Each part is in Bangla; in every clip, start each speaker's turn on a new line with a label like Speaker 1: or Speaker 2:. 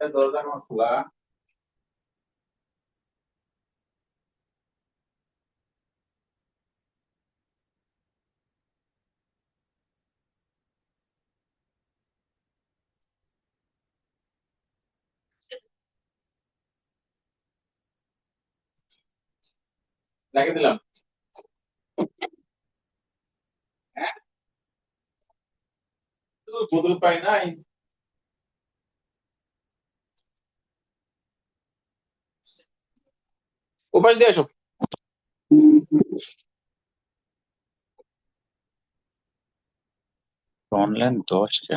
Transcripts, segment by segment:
Speaker 1: দরজা আমার খোলা। লাগিয়ে দিলাম। হ্যাঁ, তো বোতল পাই নাই। ওপাশ দিয়ে আসো। অনলাইন 10 টা।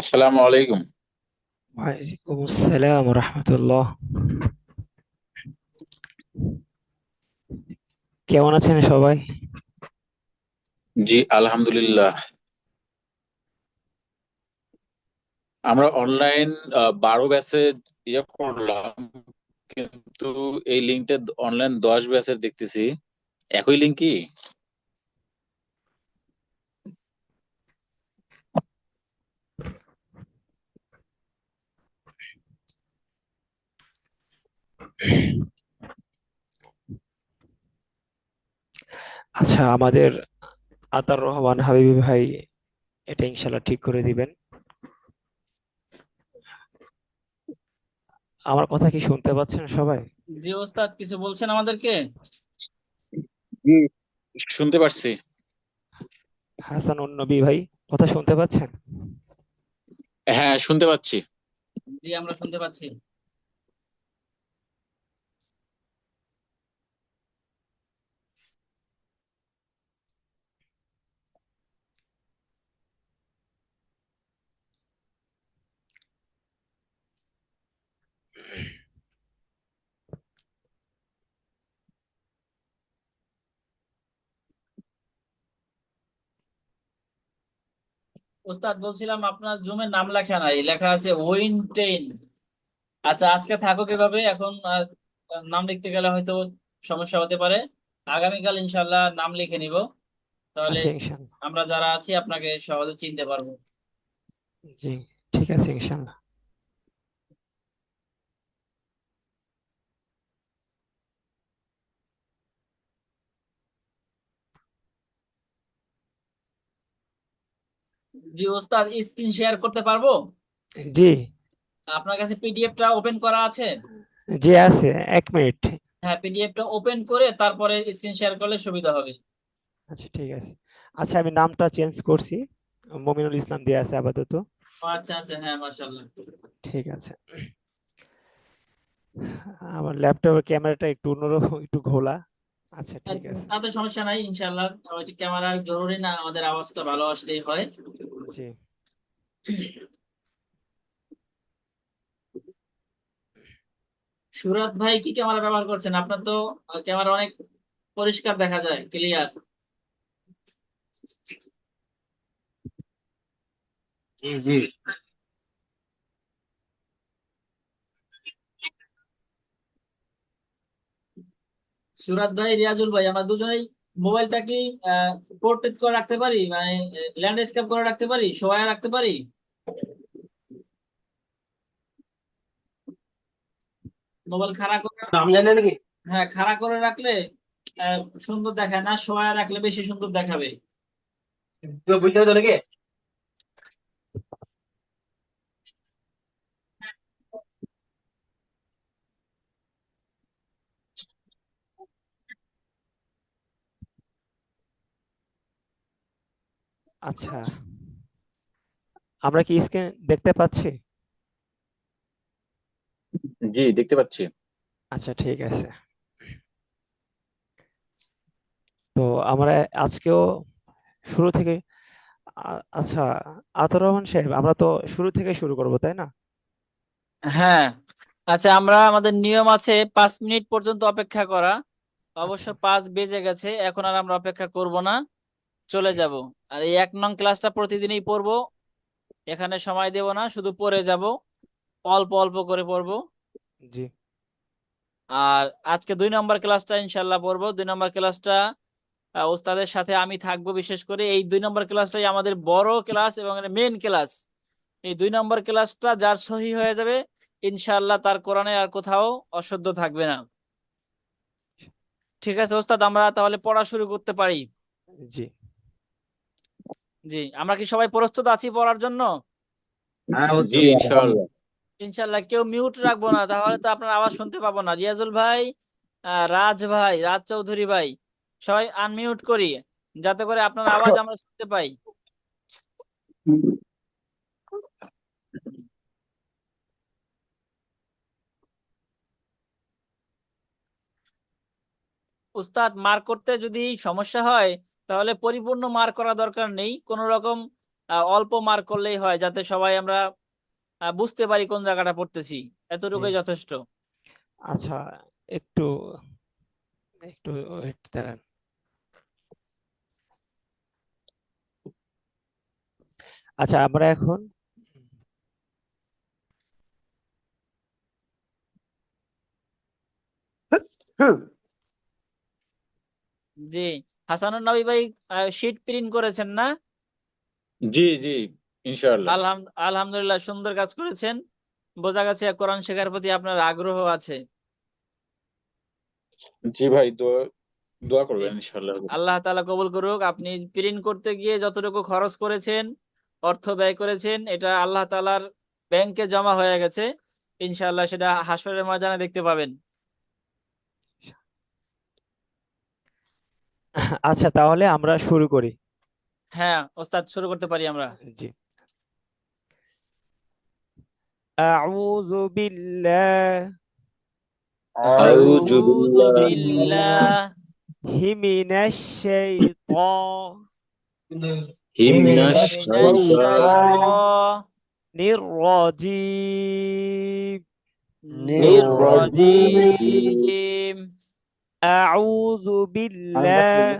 Speaker 1: আসসালামু আলাইকুম।
Speaker 2: ওয়ালাইকুম আসসালাম রহমতুল্লাহ। কেমন আছেন সবাই?
Speaker 1: জি আলহামদুলিল্লাহ। আমরা অনলাইন 12 ব্যাচে ইয়ে করলাম, কিন্তু এই লিঙ্কটা অনলাইন 10 ব্যাচের দেখতেছি। একই লিঙ্ক কি?
Speaker 2: আচ্ছা, আমাদের আতার রহমান হাবিবি ভাই এটা ইনশাল্লাহ ঠিক করে দিবেন। আমার কথা কি শুনতে পাচ্ছেন সবাই?
Speaker 3: জি ওস্তাদ, কিছু বলছেন আমাদেরকে?
Speaker 1: জি, শুনতে পারছি।
Speaker 2: হাসান নবী ভাই, কথা শুনতে পাচ্ছেন?
Speaker 1: হ্যাঁ, শুনতে পাচ্ছি।
Speaker 3: জি, আমরা শুনতে পাচ্ছি। ওস্তাদ, বলছিলাম আপনার জুমের নাম লেখা নাই, লেখা আছে উইনটেইন। আচ্ছা, আজকে থাকুক এভাবে। এখন নাম লিখতে গেলে হয়তো সমস্যা হতে পারে। আগামীকাল ইনশাল্লাহ নাম লিখে নিব, তাহলে
Speaker 2: আচ্ছা, ইনশাল্লাহ।
Speaker 3: আমরা যারা আছি আপনাকে সহজে চিনতে পারবো।
Speaker 2: জি, ঠিক আছে ইনশাল্লাহ।
Speaker 3: জি ওস্তাদ, স্ক্রিন শেয়ার করতে পারবো?
Speaker 2: জি।
Speaker 3: আপনার কাছে পিডিএফটা ওপেন করা আছে?
Speaker 2: জি আছে, 1 মিনিট।
Speaker 3: হ্যাঁ, পিডিএফটা ওপেন করে তারপরে স্ক্রিন শেয়ার করলে সুবিধা হবে।
Speaker 2: আচ্ছা, ঠিক আছে। আচ্ছা, আমি নামটা চেঞ্জ করছি, মমিনুল ইসলাম দিয়ে আছে আপাতত।
Speaker 3: আচ্ছা আচ্ছা, হ্যাঁ, মাশাআল্লাহ।
Speaker 2: ঠিক আছে। আমার ল্যাপটপের ক্যামেরাটা একটু অন্যরকম, একটু ঘোলা। আচ্ছা ঠিক আছে।
Speaker 3: তাতে সমস্যা নাই ইনশাল্লাহ। ক্যামেরার জরুরি না, আমাদের আওয়াজটা ভালো আসলেই হয়।
Speaker 2: জি।
Speaker 3: সুরাত ভাই কি ক্যামেরা ব্যবহার করছেন? আপনার তো ক্যামেরা অনেক পরিষ্কার দেখা যায়, ক্লিয়ার।
Speaker 4: জি জি।
Speaker 3: সুরাত ভাই, রিয়াজুল ভাই, আমরা দুজনেই মোবাইলটা কি পোর্ট্রেট করে রাখতে পারি, মানে ল্যান্ডস্কেপ করে রাখতে পারি, শোয়া রাখতে পারি? মোবাইল খাড়া করে,
Speaker 4: নাম জানে নাকি?
Speaker 3: হ্যাঁ খাড়া করে রাখলে আহ, সুন্দর দেখায় না, শোয়া রাখলে বেশি সুন্দর দেখাবে?
Speaker 4: কেউ বুঝতে পারতো নাকি?
Speaker 2: আচ্ছা, আমরা কি স্ক্রিন দেখতে পাচ্ছি?
Speaker 1: জি, দেখতে পাচ্ছি।
Speaker 2: আচ্ছা ঠিক আছে। তো আমরা আজকেও শুরু থেকে আচ্ছা, আতাউর রহমান সাহেব, আমরা তো শুরু থেকে শুরু করব, তাই না?
Speaker 3: হ্যাঁ। আচ্ছা, আমরা আমাদের নিয়ম আছে 5 মিনিট পর্যন্ত অপেক্ষা করা।
Speaker 2: আচ্ছা।
Speaker 3: অবশ্য 5 বেজে গেছে, এখন আর আমরা অপেক্ষা করব না, চলে যাব। আর এই 1 নং ক্লাসটা প্রতিদিনই পড়বো, এখানে সময় দেব না, শুধু পড়ে যাব, অল্প অল্প করে পড়বো।
Speaker 2: জি।
Speaker 3: আর আজকে 2 নম্বর ক্লাসটা ইনশাল্লাহ পড়বো। 2 নম্বর ক্লাসটা ওস্তাদের সাথে আমি থাকবো, বিশেষ করে এই 2 নম্বর ক্লাসটাই আমাদের বড় ক্লাস এবং মেন ক্লাস। এই 2 নম্বর ক্লাসটা যার সহি হয়ে যাবে, ইনশাআল্লাহ তার কোরআনে আর কোথাও অশুদ্ধ থাকবে না। ঠিক আছে ওস্তাদ, আমরা তাহলে পড়া শুরু করতে পারি?
Speaker 2: জি।
Speaker 3: জি, আমরা কি সবাই প্রস্তুত আছি পড়ার জন্য?
Speaker 4: হ্যাঁ
Speaker 1: জি,
Speaker 4: অবশ্যই।
Speaker 1: ইনশাআল্লাহ।
Speaker 3: ইনশাআল্লাহ। কেউ মিউট রাখবো না, তাহলে তো আপনার আওয়াজ শুনতে পাবো না। রিয়াজুল ভাই, রাজ ভাই, রাজ চৌধুরী ভাই, সবাই আনমিউট করি, যাতে করে আপনার আওয়াজ আমরা শুনতে পাই। উস্তাদ, মার্ক করতে যদি সমস্যা হয়, তাহলে পরিপূর্ণ মার্ক করা দরকার নেই, কোন রকম অল্প মার্ক করলেই হয়, যাতে সবাই আমরা বুঝতে পারি কোন জায়গাটা পড়তেছি,
Speaker 2: জি।
Speaker 3: এতটুকুই যথেষ্ট।
Speaker 2: আচ্ছা, একটু একটু wait দাঁড়ান। আচ্ছা, আমরা এখন
Speaker 3: জি। হাসানুর নবী ভাই, শিট প্রিন্ট করেছেন না?
Speaker 1: জি জি, ইনশাআল্লাহ।
Speaker 3: আলহামদুলিল্লাহ, সুন্দর কাজ করেছেন। বোঝা গেছে কোরআন শেখার প্রতি আপনার আগ্রহ আছে।
Speaker 1: জি ভাই, দোয়া দোয়া
Speaker 3: জি,
Speaker 1: করবেন ইনশাআল্লাহ।
Speaker 3: আল্লাহ তাআলা কবুল করুক। আপনি প্রিন্ট করতে গিয়ে যতটুকু খরচ করেছেন, অর্থ ব্যয় করেছেন, এটা আল্লাহ তাআলার ব্যাংকে জমা হয়ে গেছে। ইনশাআল্লাহ সেটা হাসরের ময়দানে দেখতে পাবেন।
Speaker 2: আচ্ছা, তাহলে আমরা শুরু করি।
Speaker 3: হ্যাঁ ওস্তাদ, শুরু করতে পারি আমরা।
Speaker 2: জি। আউযু বিল্লাহি
Speaker 1: আউযু
Speaker 3: আউযু
Speaker 1: বিল্লাহি
Speaker 3: বিল্লাহি
Speaker 2: মিনাশ
Speaker 1: মিনাশ
Speaker 3: মিনাশ
Speaker 2: শাইতানির রাজীম।
Speaker 1: শাইতানির
Speaker 3: রাজিম।
Speaker 2: আউযু বিল্লাহি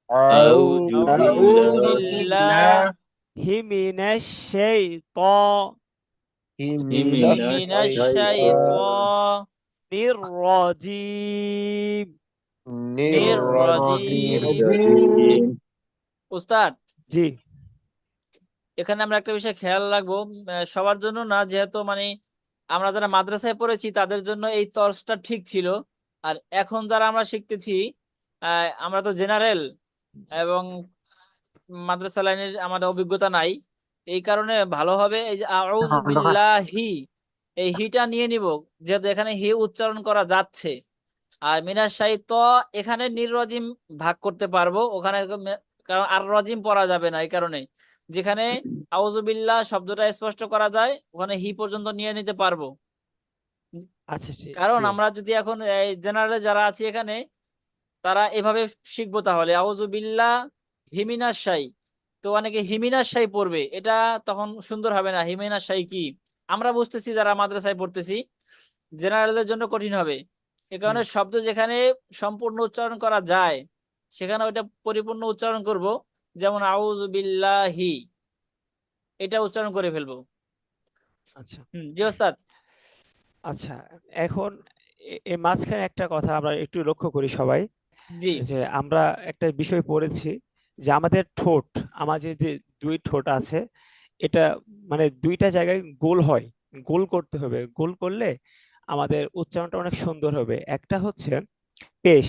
Speaker 1: আউযু
Speaker 3: আউযু বিল্লাহি
Speaker 2: মিনাশ শাইতানির
Speaker 1: মিনাশ
Speaker 3: মিনাশ শাইতানির
Speaker 2: রাজীম।
Speaker 3: রাজিম।
Speaker 1: রাজীম।
Speaker 3: উস্তাদ,
Speaker 2: জি।
Speaker 3: এখানে আমরা একটা বিষয় খেয়াল রাখবো, সবার জন্য না, যেহেতু মানে আমরা যারা মাদ্রাসায় পড়েছি তাদের জন্য এই তর্জটা ঠিক ছিল। আর এখন যারা আমরা শিখতেছি, আমরা তো জেনারেল, এবং মাদ্রাসা লাইনের আমাদের অভিজ্ঞতা নাই। এই কারণে ভালো হবে এই যে আউযু বিল্লাহি, এই হিটা নিয়ে নিব, যেহেতু এখানে হি উচ্চারণ করা যাচ্ছে। আর মিনাশ শাইত, এখানে নির্রজিম ভাগ করতে পারবো, ওখানে কারণ আর রজিম পড়া যাবে না, এই কারণে যেখানে আউযুবিল্লাহ শব্দটা স্পষ্ট করা যায়, ওখানে হি পর্যন্ত নিয়ে নিতে পারবো।
Speaker 2: আচ্ছা,
Speaker 3: কারণ
Speaker 2: জি।
Speaker 3: আমরা যদি এখন এই জেনারেলে যারা আছি এখানে, তারা এভাবে শিখবো। তাহলে আউযু বিল্লাহ হিমিনাশ শাই, তো অনেকে হিমিনাশ শাই পড়বে, এটা তখন সুন্দর হবে না। হিমিনাশ শাই কি আমরা বুঝতেছি যারা মাদ্রাসায় পড়তেছি, জেনারেলদের জন্য কঠিন হবে। এ
Speaker 2: জি
Speaker 3: কারণে শব্দ যেখানে সম্পূর্ণ উচ্চারণ করা যায় সেখানে ওইটা পরিপূর্ণ উচ্চারণ করব। যেমন আউযু বিল্লাহি, এটা উচ্চারণ করে ফেলবো।
Speaker 2: আচ্ছা
Speaker 3: জি ওস্তাদ।
Speaker 2: আচ্ছা এখন এই মাঝখানে একটা কথা আমরা একটু লক্ষ্য করি সবাই,
Speaker 3: জি
Speaker 2: যে আমরা একটা বিষয় পড়েছি যে আমাদের ঠোঁট, আমাদের যে দুই ঠোঁট আছে, এটা মানে দুইটা জায়গায় গোল হয়, গোল করতে হবে। গোল করলে আমাদের উচ্চারণটা অনেক সুন্দর হবে। একটা হচ্ছে পেশ,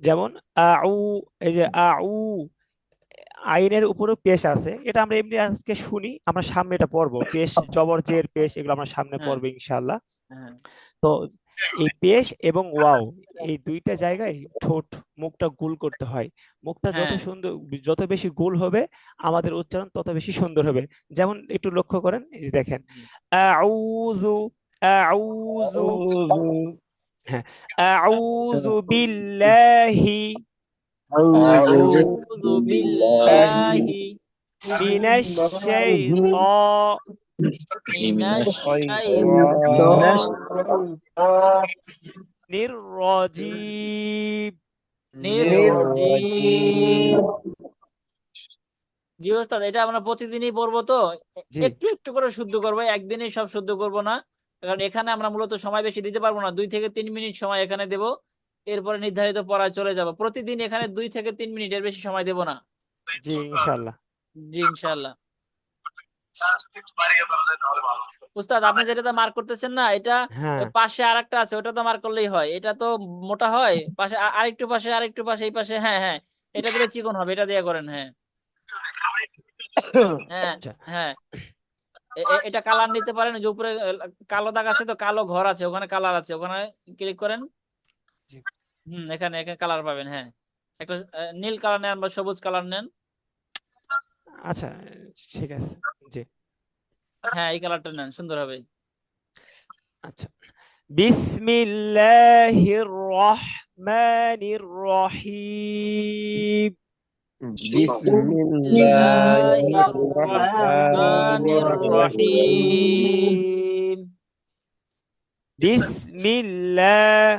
Speaker 2: যেমন আউ, এই যে আউ, আইনের উপরেও পেশ আছে, এটা আমরা এমনি আজকে শুনি, আমরা সামনে এটা পড়বো, পেশ জবর জের পেশ এগুলো আমরা সামনে
Speaker 3: হ্যাঁ
Speaker 2: পড়বো ইনশাআল্লাহ।
Speaker 3: হ্যাঁ
Speaker 2: তো এই পেশ এবং ওয়াও, এই দুইটা জায়গায় ঠোঁট, মুখটা গোল করতে হয়। মুখটা যত
Speaker 3: হ্যাঁ
Speaker 2: সুন্দর, যত বেশি গোল হবে আমাদের উচ্চারণ তত বেশি সুন্দর হবে। যেমন একটু লক্ষ্য করেন, এই যে দেখেন, আউযু, আউযু,
Speaker 4: أعوذ
Speaker 2: হ্যাঁ, আউযু বিল্লাহি,
Speaker 4: أعوذ
Speaker 3: আউযু
Speaker 1: বিল্লাহি
Speaker 3: বিল্লাহি
Speaker 2: মিনাশ শাইতা,
Speaker 3: মিনাশ
Speaker 1: মিনাশ
Speaker 3: শাইতানির
Speaker 2: নির
Speaker 3: রাজিম। জি ওস্তাদ, এটা আমরা প্রতিদিনই পড়বো তো,
Speaker 2: জি
Speaker 3: একটু একটু করে শুদ্ধ করবো, একদিনই সব শুদ্ধ করব না। কারণ এখানে আমরা মূলত সময় বেশি দিতে পারবো না, 2 থেকে 3 মিনিট সময় এখানে দেব, এরপরে নির্ধারিত পড়ায় চলে যাব। প্রতিদিন এখানে 2 থেকে 3 মিনিট, এর বেশি সময় দেব না।
Speaker 2: জি ইনশাআল্লাহ।
Speaker 3: জি ইনশাআল্লাহ। উস্তাদ আপনি যেটাতে মার্ক করতেছেন না, এটা
Speaker 2: হ্যাঁ
Speaker 3: ওই পাশে আরেকটা আছে, ওটা তো মার্ক করলেই হয়। এটা তো মোটা হয়, পাশে আরেকটু পাশে, আরেকটু পাশে, এই পাশে, হ্যাঁ হ্যাঁ, এটা দিলে চিকন হবে, এটা দিয়ে করেন। হ্যাঁ হ্যাঁ
Speaker 2: আচ্ছা
Speaker 3: হ্যাঁ, এটা কালার নিতে পারেন, যে উপরে কালো দাগ আছে, তো কালো ঘর আছে, ওখানে কালার আছে, ওখানে ক্লিক করেন।
Speaker 2: জি
Speaker 3: এখানে এখানে কালার পাবেন। হ্যাঁ, একটা নীল কালার নেন বা সবুজ কালার নেন।
Speaker 2: আচ্ছা ঠিক আছে। জি
Speaker 3: হ্যাঁ, এই কালারটা নেন, সুন্দর হবে।
Speaker 2: আচ্ছা, বিসমিল্লাহির রহমানির রহিম,
Speaker 4: بسم الله
Speaker 3: বিসমিল্লাহির
Speaker 4: الرحمن
Speaker 3: রহমানির
Speaker 4: الرحيم
Speaker 3: রহিম।
Speaker 2: বিসমিল্লাহির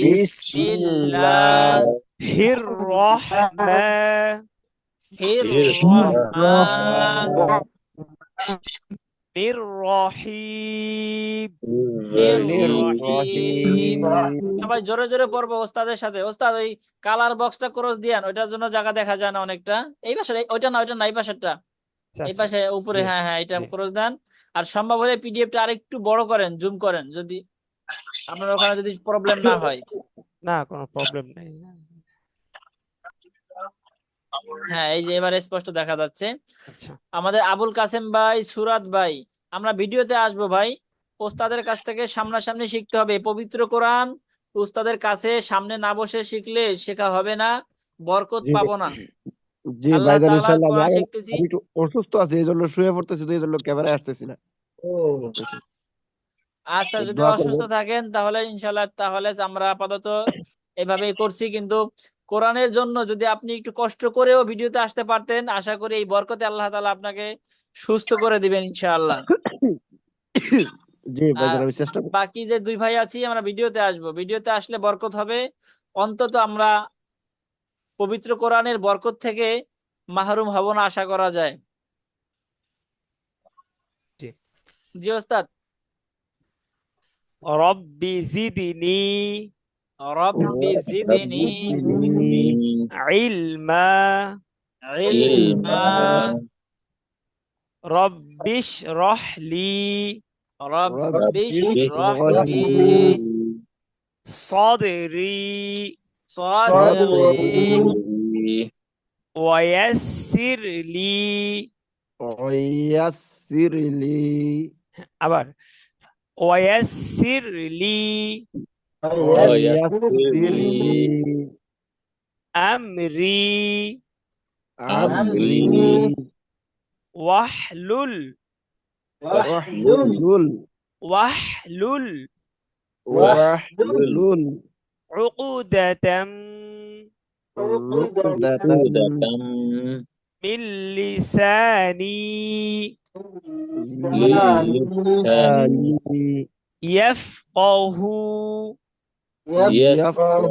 Speaker 4: بسم الله
Speaker 3: রহমানির রহমানির রহিম। রহিম।
Speaker 4: الرحيم
Speaker 3: সবাই জোরে জোরে পড়বো ওস্তাদের সাথে। ওস্তাদ ওই কালার বক্সটা ক্রস দিয়ান, ওইটার জন্য জায়গা দেখা যায় না অনেকটা। এই পাশে, ওইটা না, ওইটা না, এই পাশেরটা,
Speaker 2: আচ্ছা
Speaker 3: এই
Speaker 2: আচ্ছা,
Speaker 3: পাশে উপরে,
Speaker 2: জি
Speaker 3: হ্যাঁ হ্যাঁ, এটা
Speaker 2: জি,
Speaker 3: ক্রস দেন। আর সম্ভব হলে পিডিএফটা আরেকটু বড় করেন, জুম করেন, যদি আপনার ওখানে যদি প্রবলেম না হয়।
Speaker 2: না কোনো প্রবলেম নেই।
Speaker 3: হ্যাঁ, এই যে এবারে স্পষ্ট দেখা যাচ্ছে।
Speaker 2: আচ্ছা
Speaker 3: আমাদের আবুল কাসেম ভাই, সুরাত ভাই, আমরা ভিডিওতে আসবো ভাই। ওস্তাদের কাছ থেকে সামনাসামনি শিখতে হবে। পবিত্র কোরআন উস্তাদের কাছে সামনে না বসে শিখলে শেখা হবে না, বরকত
Speaker 4: জি
Speaker 3: পাবো না।
Speaker 4: জি
Speaker 3: আল্লাহ
Speaker 4: ভাইজান
Speaker 3: তাআলার
Speaker 4: ইনশাআল্লাহ
Speaker 3: কোরআন
Speaker 4: আমি
Speaker 3: শিখতেছি।
Speaker 4: আমি একটু অসুস্থ আছি, এই জন্য শুয়ে পড়তেছি, তো এই জন্য ক্যামেরায় আসতেছি না।
Speaker 3: আচ্ছা,
Speaker 4: তো
Speaker 3: যদি
Speaker 4: দোয়া
Speaker 3: অসুস্থ
Speaker 4: করবেন।
Speaker 3: থাকেন তাহলে ইনশাল্লাহ, তাহলে আমরা আপাতত এভাবেই করছি। কিন্তু কোরআনের জন্য যদি আপনি একটু কষ্ট করেও ভিডিওতে আসতে পারতেন, আশা করি এই বরকতে আল্লাহ তাআলা আপনাকে সুস্থ করে দিবেন ইনশাআল্লাহ।
Speaker 4: জি
Speaker 3: আহ
Speaker 4: ভাইজান আমি চেষ্টা করব।
Speaker 3: বাকি যে 2 ভাই আছি, আমরা ভিডিওতে আসবো, ভিডিওতে আসলে বরকত হবে। অন্তত আমরা পবিত্র কোরআনের বরকত থেকে মাহরুম হব না, আশা করা যায়।
Speaker 2: জি,
Speaker 3: জি ওস্তাদ।
Speaker 2: রব্বি জিদনি
Speaker 3: রব্বি জিদনি
Speaker 2: ইলমা,
Speaker 3: ইলমা
Speaker 2: রব্বিশ রহলি
Speaker 3: রব্বি
Speaker 4: ربي
Speaker 3: ইশরাহ
Speaker 4: اشرح
Speaker 3: লি
Speaker 4: لي
Speaker 2: صدري
Speaker 3: صدري
Speaker 4: صدري
Speaker 2: ويسر لي,
Speaker 4: ويسر لي
Speaker 2: আবার ويسر لي
Speaker 4: ويسر لي
Speaker 2: أمري
Speaker 4: أمري
Speaker 2: واحلل
Speaker 4: واحلل
Speaker 2: واحلل
Speaker 4: واحلل
Speaker 2: عقدة
Speaker 4: عقدة
Speaker 1: عقدة
Speaker 2: من لساني
Speaker 1: للسان
Speaker 2: يفقه
Speaker 1: يفقه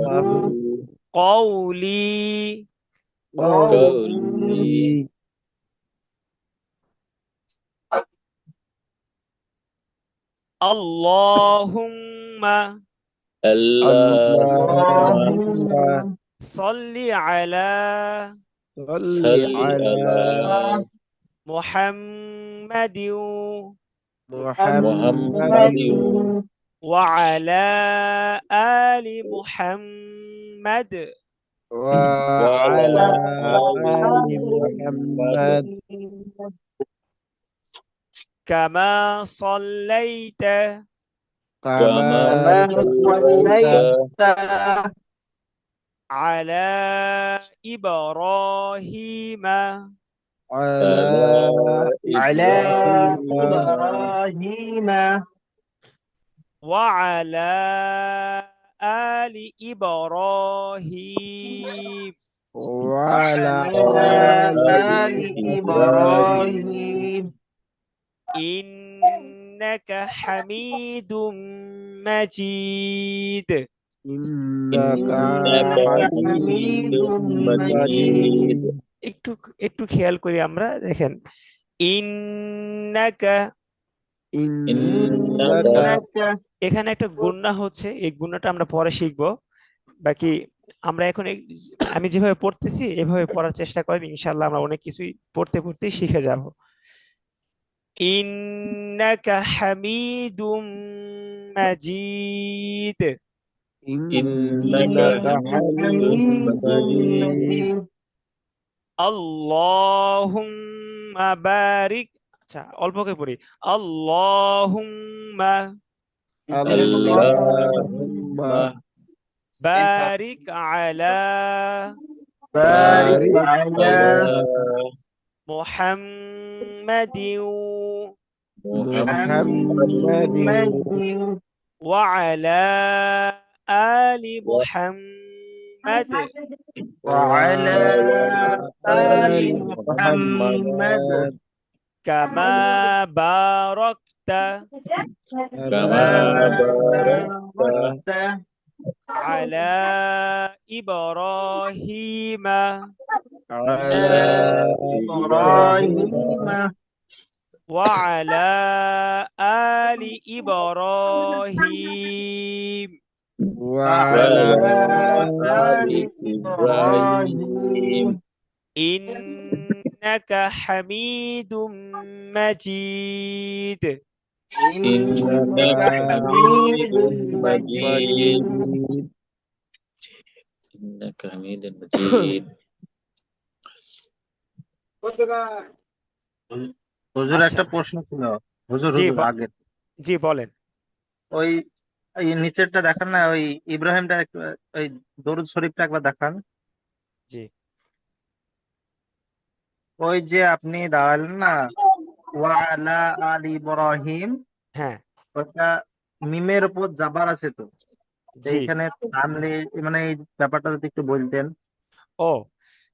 Speaker 2: قولي.
Speaker 1: قولي.
Speaker 4: قولي.
Speaker 2: اللهم
Speaker 1: اللهم
Speaker 4: اللهم
Speaker 2: صل على
Speaker 4: صل
Speaker 1: صل
Speaker 4: على
Speaker 1: على
Speaker 2: محمد
Speaker 1: محمد
Speaker 4: محمد
Speaker 2: وعلى آل محمد
Speaker 4: وعلى
Speaker 1: وعلى آل
Speaker 4: آل
Speaker 1: محمد
Speaker 4: محمد
Speaker 2: كما صليت
Speaker 4: كما
Speaker 1: كما
Speaker 4: صليت
Speaker 1: صليت
Speaker 2: على إبراهيم
Speaker 4: على
Speaker 1: على
Speaker 4: إبراهيم
Speaker 1: إبراهيم
Speaker 2: وعلى آل إبراهيم
Speaker 4: وعلى
Speaker 1: وعلى
Speaker 4: آل
Speaker 1: آل
Speaker 4: إبراهيم
Speaker 1: إبراهيم
Speaker 2: إنك حميد مجيد.
Speaker 4: إنك
Speaker 1: إنك
Speaker 4: حميد
Speaker 1: حميد مجيد
Speaker 4: مجيد
Speaker 2: একটু একটু খেয়াল করি আমরা, দেখেন ইন্নাকা,
Speaker 4: إنك
Speaker 1: إنك
Speaker 2: এখানে একটা গুণনা হচ্ছে, এই গুণনাটা আমরা পরে শিখবো। বাকি আমরা এখন আমি যেভাবে পড়তেছি এভাবে পড়ার চেষ্টা করেন, ইনশাআল্লাহ আমরা অনেক কিছুই পড়তে পড়তে শিখে যাব। ইন্নাকা হামিদুম মাজিদ।
Speaker 1: إنك
Speaker 4: إنك
Speaker 1: حميد
Speaker 4: حميد مجيد
Speaker 1: مجيد
Speaker 2: আল্লাহুম্মা বারিক, আচ্ছা অল্প করে পড়ি। আল্লাহুম্মা
Speaker 4: اللهم
Speaker 1: اللهم
Speaker 2: বারিক আলা
Speaker 1: بارك
Speaker 4: بارك
Speaker 1: على
Speaker 4: على
Speaker 2: মুহাম্মাদিন
Speaker 4: محمد
Speaker 1: محمد
Speaker 2: ওয়া আলা আলি মুহাম্মাদ
Speaker 1: وعلى
Speaker 4: وعلى
Speaker 1: آل
Speaker 4: آل
Speaker 1: محمد
Speaker 4: محمد
Speaker 2: কামা বারাকতা
Speaker 1: كما
Speaker 4: كما باركت
Speaker 1: باركت
Speaker 2: আলা ইব্রাহিম
Speaker 1: على
Speaker 4: على
Speaker 1: إبراهيم
Speaker 4: إبراهيم
Speaker 2: ওয়া আলা আলি ইব্রাহিম
Speaker 4: وعلى
Speaker 1: وعلى
Speaker 4: آل
Speaker 1: آل
Speaker 4: إبراهيم
Speaker 1: إبراهيم
Speaker 2: ইন্নাকা হামিদুম মাজিদ।
Speaker 1: إنك
Speaker 4: إنك
Speaker 1: حميد
Speaker 4: حميد
Speaker 1: مجيد
Speaker 4: مجيد
Speaker 1: إنك حميد مجيد
Speaker 5: হুজুর
Speaker 2: আচ্ছা,
Speaker 5: একটা প্রশ্ন ছিল। হুজুর
Speaker 2: জি
Speaker 5: হুজুর আগে
Speaker 2: জি বলেন।
Speaker 5: ওই এই নিচেরটা দেখান না, ওই ইব্রাহিমটা ওই দরুদ শরীফটা একবার দেখান।
Speaker 2: জি
Speaker 5: ওই যে আপনি দাঁড়ালেন না, ওয়ালা আল ইব্রাহিম,
Speaker 2: হ্যাঁ
Speaker 5: ওটা মিমের উপর জাবার আছে তো, তো
Speaker 2: জি
Speaker 5: এইখানে থামলে মানে এই ব্যাপারটা যদি একটু বলতেন।
Speaker 2: ও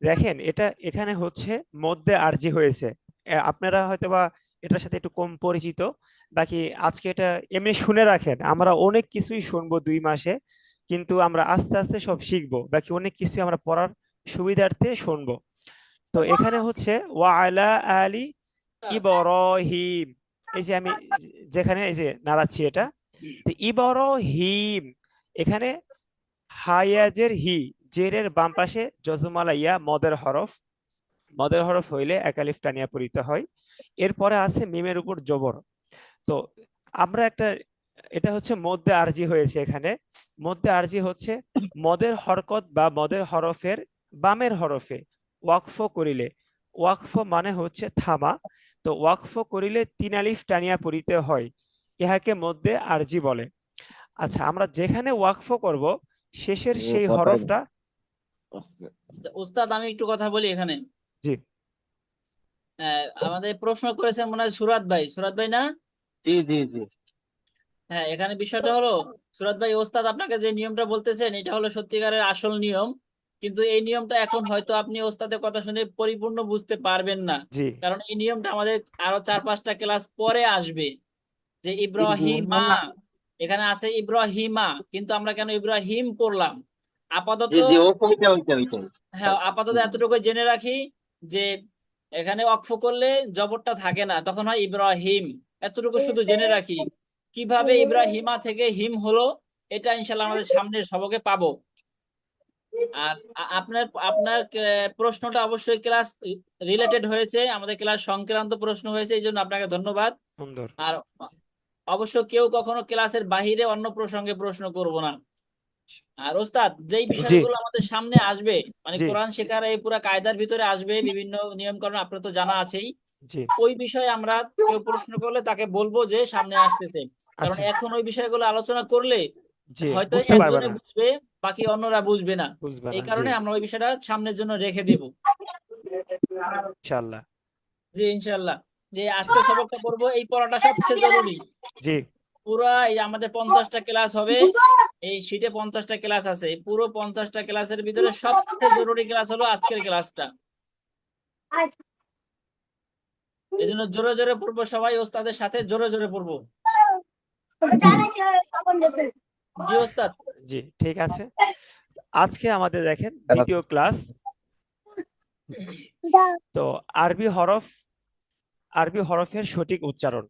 Speaker 2: দেখেন, এটা এখানে হচ্ছে মধ্যে আরজি হয়েছে। আপনারা হয়তোবা এটার সাথে একটু কম পরিচিত। বাকি আজকে এটা এমনি শুনে রাখেন, আমরা অনেক কিছুই শুনবো 2 মাসে, কিন্তু আমরা আস্তে আস্তে সব শিখবো। বাকি অনেক কিছুই আমরা পড়ার সুবিধার্থে শুনবো। তো এখানে হচ্ছে ওয়া আলা আলি ইব্রাহিম, এই যে আমি যেখানে এই যে নাড়াচ্ছি এটা, তো ইব্রাহিম, এখানে হায়াজের হি, জেরের বাম পাশে জজমালা ইয়া, মদের হরফ। মদের হরফ হইলে একালিফ টানিয়া পড়িতে হয়। এরপরে আছে মিমের উপর জবর। তো আমরা একটা, এটা হচ্ছে মধ্যে আরজি হয়েছে এখানে। মধ্যে আরজি হচ্ছে মদের হরকত বা মদের হরফের বামের হরফে ওয়াকফ করিলে, ওয়াকফ মানে হচ্ছে থামা, তো ওয়াকফ করিলে 3 আলিফ টানিয়া পড়িতে হয়, ইহাকে মধ্যে আরজি বলে। আচ্ছা, আমরা যেখানে ওয়াকফ করব শেষের সেই হরফটা,
Speaker 3: আচ্ছা, উস্তাদ আমি একটু কথা বলি এখানে।
Speaker 2: জি
Speaker 3: আমাদের প্রশ্ন করেছেন মনে হয় সুরাত ভাই, সুরাত ভাই না?
Speaker 5: জি জি জি।
Speaker 3: হ্যাঁ, এখানে বিষয়টা হলো সুরাত ভাই, ওস্তাদ আপনাকে যে নিয়মটা বলতেছেন এটা হলো সত্যিকারের আসল নিয়ম, কিন্তু এই নিয়মটা এখন হয়তো আপনি ওস্তাদের কথা শুনে পরিপূর্ণ বুঝতে পারবেন না,
Speaker 2: জি
Speaker 3: কারণ এই নিয়মটা আমাদের আরো 4-5টা ক্লাস পরে আসবে। যে ইব্রাহিমা, এখানে আছে ইব্রাহিমা, কিন্তু আমরা কেন ইব্রাহিম পড়লাম আপাতত?
Speaker 5: জি জি, ওইটাই।
Speaker 3: হ্যাঁ, আপাতত এতটুকু জেনে রাখি যে এখানে অক্ফ করলে জবরটা থাকে না, তখন হয় ইব্রাহিম। এতটুকু শুধু জেনে রাখি। কিভাবে ইব্রাহিমা থেকে হিম হলো, এটা ইনশাল্লাহ আমাদের সামনের সবকে পাবো। আর আপনার আপনার প্রশ্নটা অবশ্যই ক্লাস রিলেটেড হয়েছে, আমাদের ক্লাস সংক্রান্ত প্রশ্ন হয়েছে, এই জন্য আপনাকে ধন্যবাদ।
Speaker 2: সুন্দর।
Speaker 3: আর অবশ্য কেউ কখনো ক্লাসের বাহিরে অন্য প্রসঙ্গে প্রশ্ন করব না। আর ওস্তাদ, যেই
Speaker 2: জি
Speaker 3: বিষয়গুলো আমাদের সামনে আসবে, মানে
Speaker 2: জি
Speaker 3: কোরআন শেখার এই পুরা কায়দার ভিতরে আসবে বিভিন্ন নিয়ম কানুন, আপনার তো জানা আছেই,
Speaker 2: জি
Speaker 3: ওই বিষয়ে আমরা কেউ প্রশ্ন করলে তাকে বলবো যে সামনে আসতেছে। কারণ
Speaker 2: আচ্ছা,
Speaker 3: এখন ওই বিষয়গুলো আলোচনা করলে
Speaker 2: জি
Speaker 3: হয়তো
Speaker 2: বুঝতে পারবে
Speaker 3: একজনে
Speaker 2: না,
Speaker 3: বুঝবে, বাকি অন্যরা বুঝবে না।
Speaker 2: বুঝবে
Speaker 3: এই
Speaker 2: না। জি
Speaker 3: কারণে আমরা ওই বিষয়টা সামনের জন্য রেখে দিব।
Speaker 2: ইনশাল্লাহ।
Speaker 3: জি ইনশাল্লাহ। যে আজকে সবকটা পড়বো, এই পড়াটা সবচেয়ে জরুরি।
Speaker 2: জি
Speaker 3: পুরা এই আমাদের 50টা ক্লাস হবে, এই শীটে 50টা ক্লাস আছে, এই পুরো 50টা ক্লাসের ভিতরে সবচেয়ে জরুরি ক্লাস হলো আজকের ক্লাসটা। এই জন্য জোরে জোরে পড়বো, সবাই ওস্তাদের সাথে জোরে জোরে পড়বো। জি ওস্তাদ।
Speaker 2: জি ঠিক আছে। আজকে আমাদের দেখেন দ্বিতীয় ক্লাস। তো আরবি হরফ, আরবি হরফের সঠিক উচ্চারণ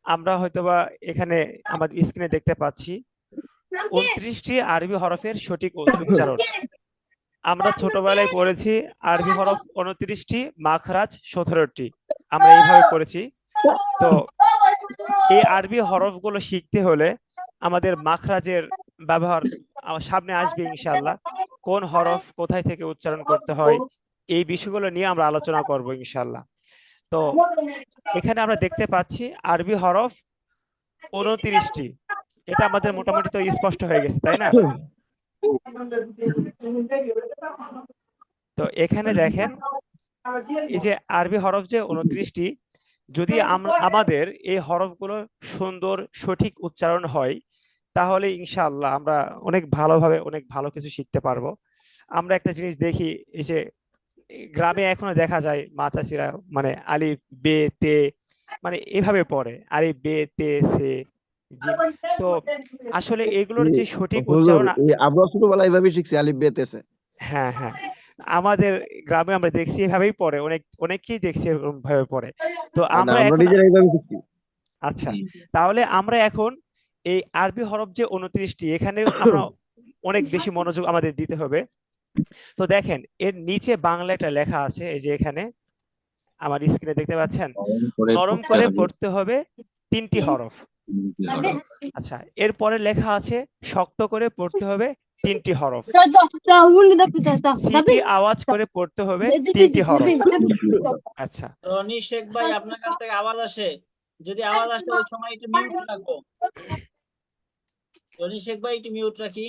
Speaker 2: আমরা হয়তোবা এখানে আমাদের স্ক্রিনে দেখতে পাচ্ছি 29টি আরবি হরফের সঠিক উচ্চারণ। আমরা ছোটবেলায় পড়েছি আরবি হরফ 29টি, মাখরাজ 17টি, আমরা এইভাবে পড়েছি। তো এই আরবি হরফগুলো শিখতে হলে আমাদের মাখরাজের ব্যবহার সামনে আসবে ইনশাআল্লাহ। কোন হরফ কোথায় থেকে উচ্চারণ করতে হয় এই বিষয়গুলো নিয়ে আমরা আলোচনা করব ইনশাআল্লাহ। তো এখানে আমরা দেখতে পাচ্ছি আরবি হরফ 29টি। এটা আমাদের মোটামুটি তো স্পষ্ট হয়ে গেছে, তাই না? তো এখানে দেখেন এই যে আরবি হরফ যে 29টি, যদি আমাদের এই হরফগুলো সুন্দর সঠিক উচ্চারণ হয় তাহলে ইনশাআল্লাহ আমরা অনেক ভালোভাবে অনেক ভালো কিছু শিখতে পারবো। আমরা একটা জিনিস দেখি, এই যে গ্রামে এখনো দেখা যায় মা চাষিরা মানে আলিফ বে তে মানে এভাবে পড়ে, আলিফ বে তে সে জিম। তো আসলে এগুলোর যে সঠিক
Speaker 4: হুজুর,
Speaker 2: উচ্চারণ
Speaker 4: এই আমরা ছোটবেলায় এইভাবে শিখছি আলিফ বেতেছে।
Speaker 2: হ্যাঁ হ্যাঁ, আমাদের গ্রামে আমরা দেখছি এভাবেই পড়ে, অনেককেই দেখছি এরকম ভাবে পড়ে। তো
Speaker 4: না,
Speaker 2: আমরা
Speaker 4: আমরা
Speaker 2: এখন
Speaker 4: নিজেরা এইভাবে শিখছি।
Speaker 2: আচ্ছা, তাহলে আমরা এখন এই আরবি হরফ যে 29টি, এখানে আমরা অনেক বেশি মনোযোগ আমাদের দিতে হবে। তো দেখেন এর নিচে বাংলা একটা লেখা আছে, এই যে এখানে আমার স্ক্রিনে দেখতে পাচ্ছেন, নরম করে পড়তে হবে 3টি হরফ। আচ্ছা, এরপরে লেখা আছে শক্ত করে পড়তে হবে 3টি হরফ। সিটি আওয়াজ করে পড়তে হবে 3টি হরফ। আচ্ছা
Speaker 3: রনি শেখ ভাই, আপনার কাছ থেকে আওয়াজ আসে, যদি আওয়াজ আসে ওই সময় একটু মিউট রাখবো। রনি শেখ ভাই একটু মিউট রাখি।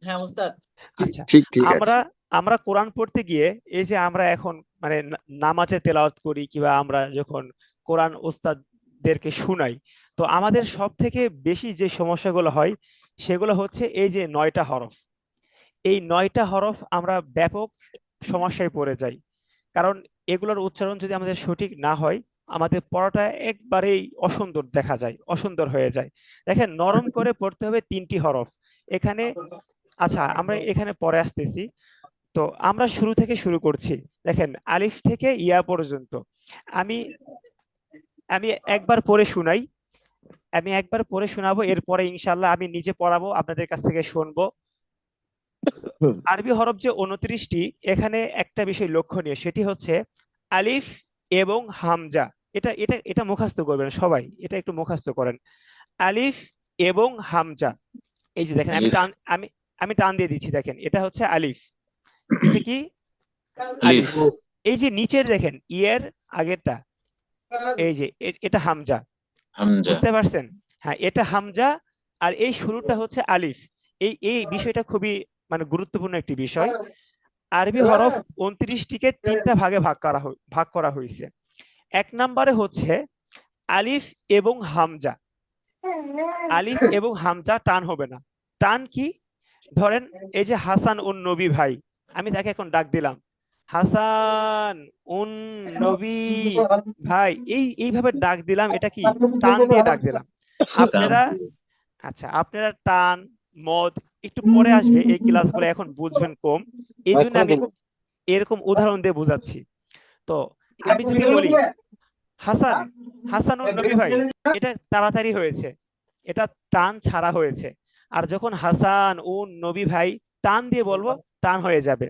Speaker 3: হ্যাঁ ওস্তাদ।
Speaker 2: আচ্ছা,
Speaker 4: ঠিক ঠিক আছে।
Speaker 2: আমরা আমরা কোরআন পড়তে গিয়ে এই যে আমরা এখন মানে নামাজে তেলাওয়াত করি কিংবা আমরা যখন কোরআন ওস্তাদদেরকে শুনাই, তো আমাদের সব থেকে বেশি যে সমস্যাগুলো হয় সেগুলো হচ্ছে এই যে 9টা হরফ। এই 9টা হরফ আমরা ব্যাপক সমস্যায় পড়ে যাই, কারণ এগুলোর উচ্চারণ যদি আমাদের সঠিক না হয় আমাদের পড়াটা একবারেই অসুন্দর দেখা যায়, অসুন্দর হয়ে যায়। দেখেন নরম করে পড়তে হবে 3টি হরফ এখানে। আচ্ছা, আমরা এখানে পরে আসতেছি। তো আমরা শুরু থেকে শুরু করছি। দেখেন আলিফ থেকে ইয়া পর্যন্ত আমি আমি একবার পড়ে শুনাই, আমি একবার পড়ে শোনাবো, এরপরে ইনশাল্লাহ আমি নিজে পড়াবো, আপনাদের কাছ থেকে শুনবো। আরবি হরফ যে 29টি, এখানে একটা বিষয় লক্ষণীয়, সেটি হচ্ছে আলিফ এবং হামজা। এটা এটা এটা মুখস্থ করবেন সবাই, এটা একটু মুখস্থ করেন। আলিফ এবং হামজা, এই যে দেখেন আমি আমি টান দিয়ে দিচ্ছি, দেখেন এটা হচ্ছে আলিফ, এটা কি আলিফ। এই যে নিচের দেখেন ইয়ের আগেরটা, এই যে এটা হামজা, বুঝতে পারছেন? হ্যাঁ, এটা হামজা, আর এই শুরুটা হচ্ছে আলিফ। এই এই বিষয়টা খুবই মানে গুরুত্বপূর্ণ একটি বিষয়। আরবি হরফ 29টিকে 3টা ভাগে ভাগ করা হয়েছে। 1 নম্বরে হচ্ছে আলিফ এবং হামজা, আলিফ এবং হামজা টান হবে না। টান কি? ধরেন এই যে হাসান উন নবী ভাই, আমি তাকে এখন ডাক দিলাম, হাসান উন নবী ভাই, এইভাবে ডাক দিলাম, এটা কি? টান দিয়ে ডাক দিলাম। আপনারা, আচ্ছা, আপনারা টান, মদ একটু পরে আসবে, এই ক্লাসগুলো এখন বুঝবেন কম, এই জন্য আমি এরকম উদাহরণ দিয়ে বোঝাচ্ছি। তো আমি যদি বলি হাসান, হাসানুর নবী ভাই, এটা তাড়াতাড়ি হয়েছে, এটা টান ছাড়া হয়েছে। আর যখন হাসান উন নবী ভাই টান দিয়ে বলবো, টান হয়ে যাবে।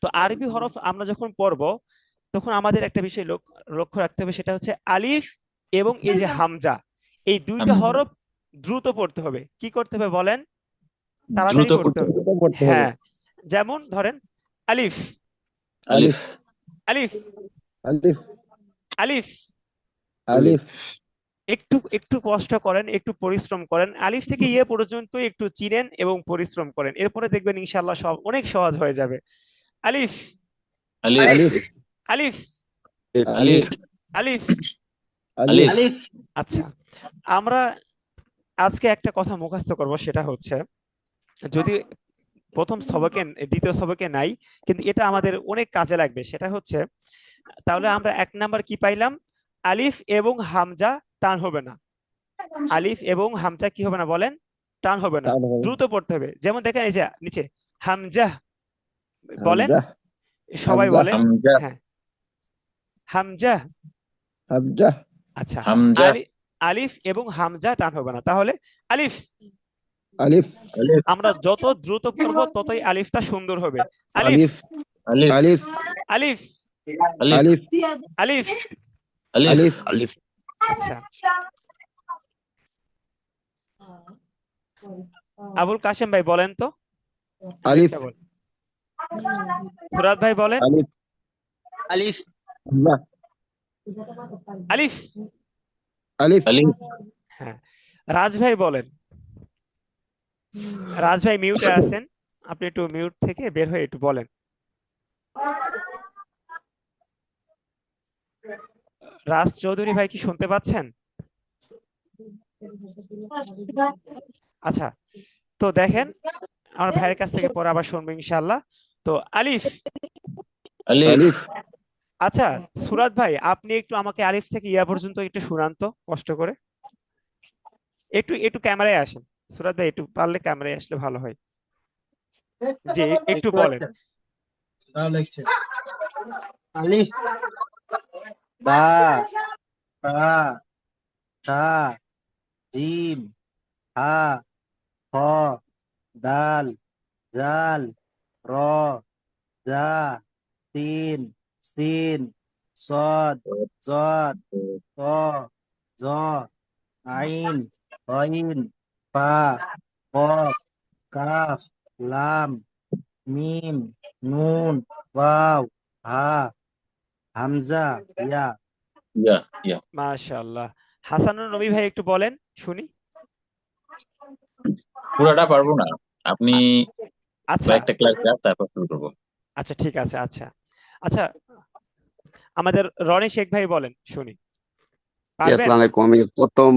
Speaker 2: তো আরবি হরফ আমরা যখন পড়বো, তখন আমাদের একটা বিষয় লক্ষ্য রাখতে হবে, সেটা হচ্ছে আলিফ এবং এই যে হামজা, এই দুইটা হরফ দ্রুত পড়তে হবে। কি করতে হবে বলেন? তাড়াতাড়ি
Speaker 1: দ্রুত
Speaker 2: পড়তে
Speaker 1: পড়তে
Speaker 2: হবে।
Speaker 1: হবে।
Speaker 4: এটা করতে হবে।
Speaker 2: হ্যাঁ, যেমন ধরেন আলিফ,
Speaker 1: আলিফ,
Speaker 2: আলিফ,
Speaker 4: আলিফ,
Speaker 2: আলিফ।
Speaker 4: আলিফ,
Speaker 2: একটু একটু কষ্ট করেন, একটু পরিশ্রম করেন, আলিফ থেকে ইয়ে পর্যন্ত একটু চিনেন এবং পরিশ্রম করেন, এরপরে দেখবেন ইনশাআল্লাহ সব অনেক সহজ হয়ে যাবে। আলিফ,
Speaker 1: আলিফ,
Speaker 2: আলিফ,
Speaker 4: আলিফ,
Speaker 2: আলিফ,
Speaker 1: আলিফ,
Speaker 2: আলিফ।
Speaker 4: আলিফ,
Speaker 1: আলিফ।
Speaker 2: আচ্ছা, আমরা আজকে একটা কথা মুখস্থ করব, সেটা হচ্ছে, যদি প্রথম সবকে দ্বিতীয় সবকে নাই, কিন্তু এটা আমাদের অনেক কাজে লাগবে, সেটা হচ্ছে, তাহলে আমরা 1 নাম্বার কি পাইলাম? আলিফ এবং হামজা টান হবে না। আলিফ এবং হামজা কি হবে না বলেন? টান হবে না,
Speaker 4: টান হবে।
Speaker 2: দ্রুত পড়তে হবে। যেমন দেখেন এই যে নিচে হামজা, বলেন
Speaker 4: হামজা,
Speaker 2: সবাই
Speaker 4: হামজা,
Speaker 2: বলেন।
Speaker 1: হামজা,
Speaker 2: হ্যাঁ, হামজা।
Speaker 4: হামজা,
Speaker 2: আচ্ছা,
Speaker 1: হামজা,
Speaker 2: আলিফ এবং হামজা টান হবে না, তাহলে আলিফ।
Speaker 4: আলিফ,
Speaker 1: আলিফ,
Speaker 2: আমরা যত দ্রুত পড়বো ততই আলিফটা সুন্দর হবে। আলিফ,
Speaker 4: আলিফ,
Speaker 1: আলিফ,
Speaker 4: আলিফ,
Speaker 2: আলিফ,
Speaker 1: আলিফ,
Speaker 4: আলিফ,
Speaker 2: আলিফ।
Speaker 1: আলিফ,
Speaker 4: আলিফ,
Speaker 1: আলিফ।
Speaker 2: আচ্ছা, আবুল কাশেম ভাই বলেন তো,
Speaker 4: আলিফ,
Speaker 2: আলিফটা বলেন। সুরাত ভাই বলেন
Speaker 5: আলিফ, আলিফ,
Speaker 4: হামজা,
Speaker 2: আলিফ।
Speaker 4: আলিফ,
Speaker 1: আলিফ,
Speaker 2: হ্যাঁ, রাজ ভাই বলেন। রাজ ভাই মিউটে আছেন, আপনি একটু মিউট থেকে বের হয়ে একটু বলেন। রাজ চৌধুরী ভাই কি শুনতে পাচ্ছেন? আচ্ছা, তো দেখেন, আমার ভাইয়ের কাছ থেকে পরে আবার শুনবো ইনশাআল্লাহ। তো আলিফ।
Speaker 1: আলিফ।
Speaker 4: আলিফ,
Speaker 2: আচ্ছা, সুরাত ভাই আপনি একটু আমাকে আলিফ থেকে ইয়া পর্যন্ত একটু শুনান তো, কষ্ট করে। একটু একটু ক্যামেরায় আসেন, সুরাত ভাই একটু পারলে ক্যামেরায় আসলে ভালো হয়। জি, একটু বলেন।
Speaker 5: আলিফ, বা, তা, তা, জিম, হা, খ, দাল, জাল, র, জা, তিন, সিন, সদ, জদ, ত, জ, আইন, গইন, ফা, কফ, কাফ, লাম, মিম, নুন, ওয়াও, হা, হামজা, ইয়া।
Speaker 1: ইয়া, ইয়া।
Speaker 2: মাশাআল্লাহ। হাসানুর নবী ভাই একটু বলেন শুনি।
Speaker 1: পুরাটা পারবো না, আপনি
Speaker 2: আচ্ছা,
Speaker 1: কয়েকটা ক্লাস দেন, তারপর শুরু করবো।
Speaker 2: আচ্ছা, ঠিক আছে। আচ্ছা, আচ্ছা, আমাদের রনি শেখ ভাই বলেন শুনি, পারবেন?
Speaker 6: আসসালামু আলাইকুম। আমি প্রথম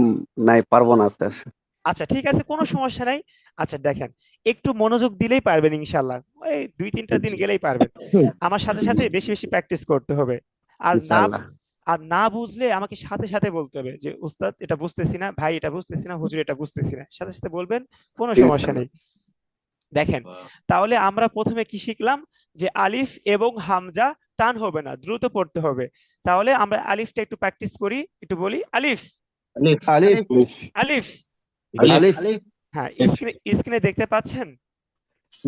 Speaker 6: নাই, পারবো না, আস্তে আস্তে।
Speaker 2: আচ্ছা, ঠিক আছে, কোনো সমস্যা নাই। আচ্ছা, দেখেন, একটু মনোযোগ দিলেই পারবেন ইনশাআল্লাহ, এই 2-3টা দিন গেলেই পারবেন। আমার সাথে সাথে বেশি বেশি প্র্যাকটিস করতে হবে। আর না,
Speaker 6: ইনশাআল্লাহ।
Speaker 2: আর না বুঝলে আমাকে সাথে সাথে বলতে হবে যে উস্তাদ এটা বুঝতেছি না, ভাই এটা বুঝতেছি না, হুজুর এটা বুঝতেছি না, সাথে সাথে বলবেন, কোনো
Speaker 6: ঠিক আছে।
Speaker 2: সমস্যা নেই। দেখেন, তাহলে আমরা প্রথমে কি শিখলাম? যে আলিফ এবং হামজা টান হবে না, দ্রুত পড়তে হবে। তাহলে আমরা আলিফটা একটু প্র্যাকটিস করি, একটু বলি আলিফ,
Speaker 1: আলিফ,
Speaker 4: আলিফ,
Speaker 2: আলিফ।
Speaker 1: আলিফ।
Speaker 4: আলিফ,
Speaker 5: আলিফ,
Speaker 2: হ্যাঁ, স্ক্রিনে দেখতে পাচ্ছেন?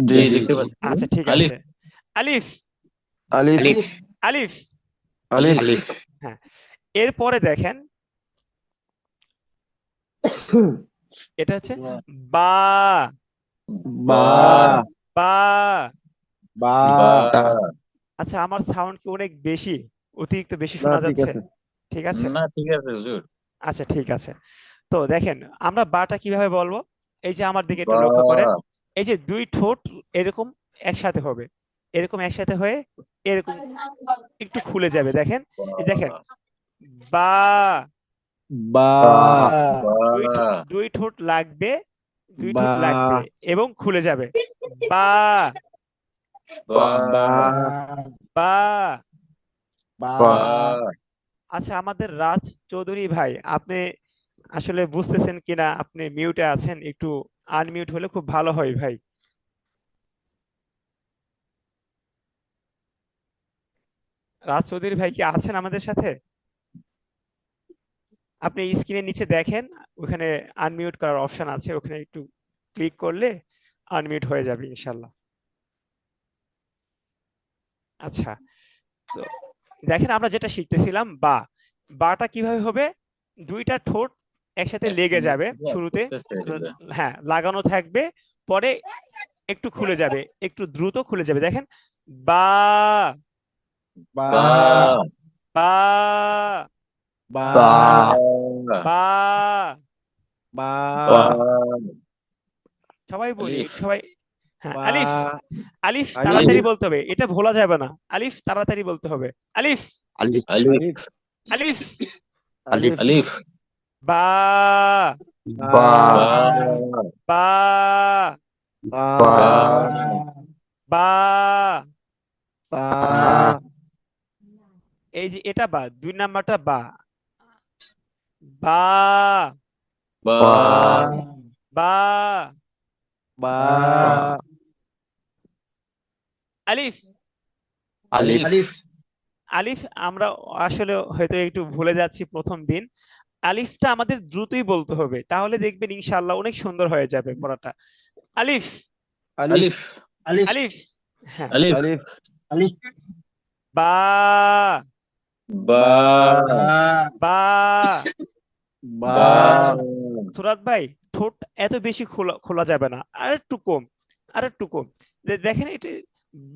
Speaker 6: জি
Speaker 1: জি,
Speaker 6: জি
Speaker 1: দেখতে
Speaker 6: জি।
Speaker 1: পাচ্ছি।
Speaker 2: আচ্ছা, ঠিক
Speaker 1: আলিফ,
Speaker 2: আছে। আলিফ,
Speaker 4: আলিফ,
Speaker 6: আলিফ,
Speaker 2: আলিফ।
Speaker 4: আলিফ,
Speaker 6: আলিফ,
Speaker 2: হ্যাঁ, এরপরে দেখেন, এটা হচ্ছে বা,
Speaker 4: বা,
Speaker 2: বা।
Speaker 4: বা,
Speaker 1: বা।
Speaker 6: তা,
Speaker 2: আচ্ছা, আমার সাউন্ড কি অনেক বেশি, অতিরিক্ত বেশি
Speaker 4: না
Speaker 2: শোনা
Speaker 4: ঠিক
Speaker 2: যাচ্ছে?
Speaker 4: আছে।
Speaker 2: ঠিক আছে,
Speaker 1: না, ঠিক আছে হুজুর।
Speaker 2: আচ্ছা, ঠিক আছে। তো দেখেন, আমরা বাটা কিভাবে বলবো? এই যে আমার দিকে একটু
Speaker 1: বা।
Speaker 2: লক্ষ্য করেন, এই যে দুই ঠোঁট এরকম একসাথে হবে, এরকম একসাথে হয়ে এরকম একটু খুলে যাবে, দেখেন, এই দেখেন, বা,
Speaker 4: বা
Speaker 2: দুই ঠোঁট লাগবে, দুই
Speaker 4: বা
Speaker 2: ঠোঁট লাগবে এবং খুলে যাবে। বা
Speaker 1: বা
Speaker 4: বা
Speaker 2: বা
Speaker 4: বা
Speaker 6: বা
Speaker 2: আচ্ছা, আমাদের রাজ চৌধুরী ভাই, আপনি আসলে বুঝতেছেন কিনা, আপনি মিউটে আছেন, একটু আনমিউট হলে খুব ভালো হয় ভাই। রাজ চৌধুরী ভাই কি আছেন আমাদের সাথে? আপনি স্ক্রিনের নিচে দেখেন, ওখানে আনমিউট করার অপশন আছে, ওখানে একটু ক্লিক করলে আনমিউট হয়ে যাবে ইনশাল্লাহ। আচ্ছা, তো দেখেন আমরা যেটা শিখতেছিলাম, বাটা কিভাবে হবে, দুইটা ঠোঁট একসাথে
Speaker 1: এক
Speaker 2: লেগে
Speaker 1: মিনিট
Speaker 2: যাবে শুরুতে,
Speaker 1: করতেছে এটা।
Speaker 2: হ্যাঁ লাগানো থাকবে, পরে একটু খুলে যাবে, একটু দ্রুত খুলে যাবে। দেখেন, বা
Speaker 4: বা
Speaker 1: বা
Speaker 2: বা
Speaker 4: বা
Speaker 6: বা
Speaker 2: বা
Speaker 4: বা
Speaker 6: বা
Speaker 2: সবাই বলি,
Speaker 1: আলিফ
Speaker 2: সবাই। হ্যাঁ,
Speaker 4: বা
Speaker 2: আলিফ। আলিফ
Speaker 4: আলিফ
Speaker 2: তাড়াতাড়ি বলতে হবে, এটা ভোলা যাবে না, আলিফ তাড়াতাড়ি বলতে হবে। আলিফ,
Speaker 6: আলিফ
Speaker 1: আলিফ
Speaker 4: আলিফ
Speaker 2: আলিফ।
Speaker 6: আলিফ
Speaker 4: আলিফ
Speaker 1: আলিফ
Speaker 2: বা
Speaker 6: বা
Speaker 1: বা
Speaker 2: বা
Speaker 6: বা
Speaker 1: বা
Speaker 2: বা
Speaker 4: তা
Speaker 2: এই যে এটা বা, দুই নাম্বারটা বা
Speaker 1: বা
Speaker 6: বা
Speaker 2: বা
Speaker 4: বা
Speaker 2: আলিফ।
Speaker 6: আলিফ
Speaker 1: আলিফ
Speaker 2: আলিফ আমরা আসলে হয়তো একটু ভুলে যাচ্ছি প্রথম দিন। আলিফটা আমাদের দ্রুতই বলতে হবে, তাহলে দেখবেন ইনশাআল্লাহ অনেক সুন্দর হয়ে যাবে পড়াটা। আলিফ,
Speaker 4: আলিফ
Speaker 1: আলিফ আলিফ
Speaker 2: আলিফ। হ্যাঁ,
Speaker 1: আলিফ
Speaker 4: আলিফ
Speaker 2: বা
Speaker 1: বা
Speaker 4: বা
Speaker 2: বা
Speaker 4: বা
Speaker 1: বা
Speaker 2: সুরাত ভাই, ঠোঁট এত বেশি খোলা খোলা যাবে না, আর একটু কম, আর একটু কম। দেখেন এটা,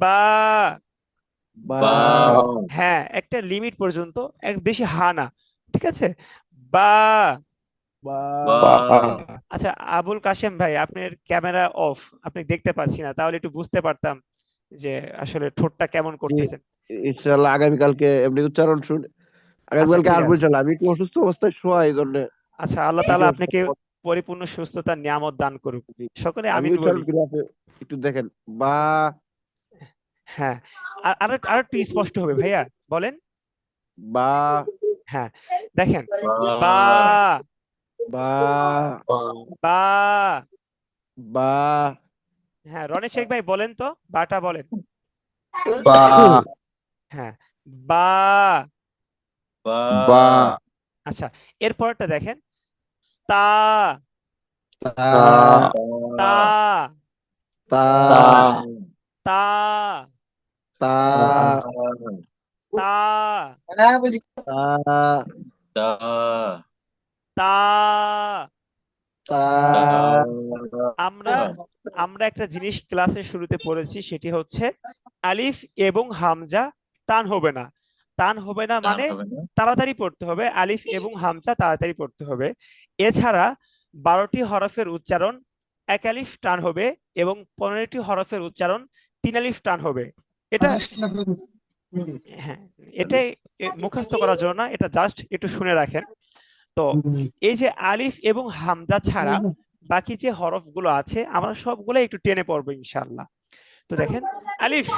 Speaker 2: বা
Speaker 4: বা
Speaker 1: বা
Speaker 2: হ্যাঁ একটা লিমিট পর্যন্ত, এক বেশি হা না, ঠিক আছে। বা
Speaker 4: বা
Speaker 1: বা
Speaker 6: বা
Speaker 2: আচ্ছা, আবুল কাশেম ভাই, আপনার ক্যামেরা অফ, আপনি দেখতে পাচ্ছি না, তাহলে একটু বুঝতে পারতাম যে আসলে ঠোঁটটা কেমন
Speaker 4: জি,
Speaker 2: করতেছেন।
Speaker 4: ইনশাআল্লাহ আগামীকালকে এমনি উচ্চারণ শুনে
Speaker 2: আচ্ছা
Speaker 4: আগামীকালকে
Speaker 2: ঠিক
Speaker 4: আসবো
Speaker 2: আছে।
Speaker 4: ইনশাআল্লাহ। আমি একটু অসুস্থ অবস্থায় শোয়া, এই জন্য
Speaker 2: আচ্ছা, আল্লাহ
Speaker 4: একটু
Speaker 2: তাআলা আপনাকে পরিপূর্ণ সুস্থতার নিয়ামত দান করুক, সকলে
Speaker 4: আমি
Speaker 2: আমিন
Speaker 4: উচ্চারণ
Speaker 2: বলি।
Speaker 4: করে আপনি একটু দেখেন। বা
Speaker 2: হ্যাঁ, আর একটু স্পষ্ট হবে ভাইয়া, বলেন।
Speaker 4: বা
Speaker 2: হ্যাঁ, দেখেন, বা
Speaker 1: বা
Speaker 4: বা
Speaker 2: বা
Speaker 4: বা
Speaker 2: হ্যাঁ, রনি শেখ ভাই বলেন তো, বাটা বলেন।
Speaker 6: বা
Speaker 2: হ্যাঁ, বা
Speaker 1: বা
Speaker 6: বা
Speaker 2: আচ্ছা, এরপরটা দেখেন, তা
Speaker 4: তা
Speaker 6: তা
Speaker 2: তা
Speaker 4: তা
Speaker 6: তা
Speaker 2: তা
Speaker 4: তা
Speaker 2: তা
Speaker 4: তা
Speaker 1: তা
Speaker 2: তা
Speaker 4: তা
Speaker 1: তা
Speaker 2: আমরা আমরা একটা জিনিস ক্লাসের শুরুতে পড়েছি, সেটি হচ্ছে আলিফ এবং হামজা টান হবে না। টান হবে না
Speaker 1: টান
Speaker 2: মানে
Speaker 1: হবে না।
Speaker 2: তাড়াতাড়ি পড়তে হবে, আলিফ এবং হামজা তাড়াতাড়ি পড়তে হবে। এছাড়া 12টি হরফের উচ্চারণ এক আলিফ টান হবে, এবং 15টি হরফের উচ্চারণ 3 আলিফ টান হবে। এটা, হ্যাঁ, এটাই মুখস্থ করার জন্য না, এটা জাস্ট একটু শুনে রাখেন। তো এই যে আলিফ এবং হামজা ছাড়া বাকি যে হরফগুলো আছে, আমরা সবগুলো একটু টেনে পড়বো ইনশাআল্লাহ। তো দেখেন, আলিফ,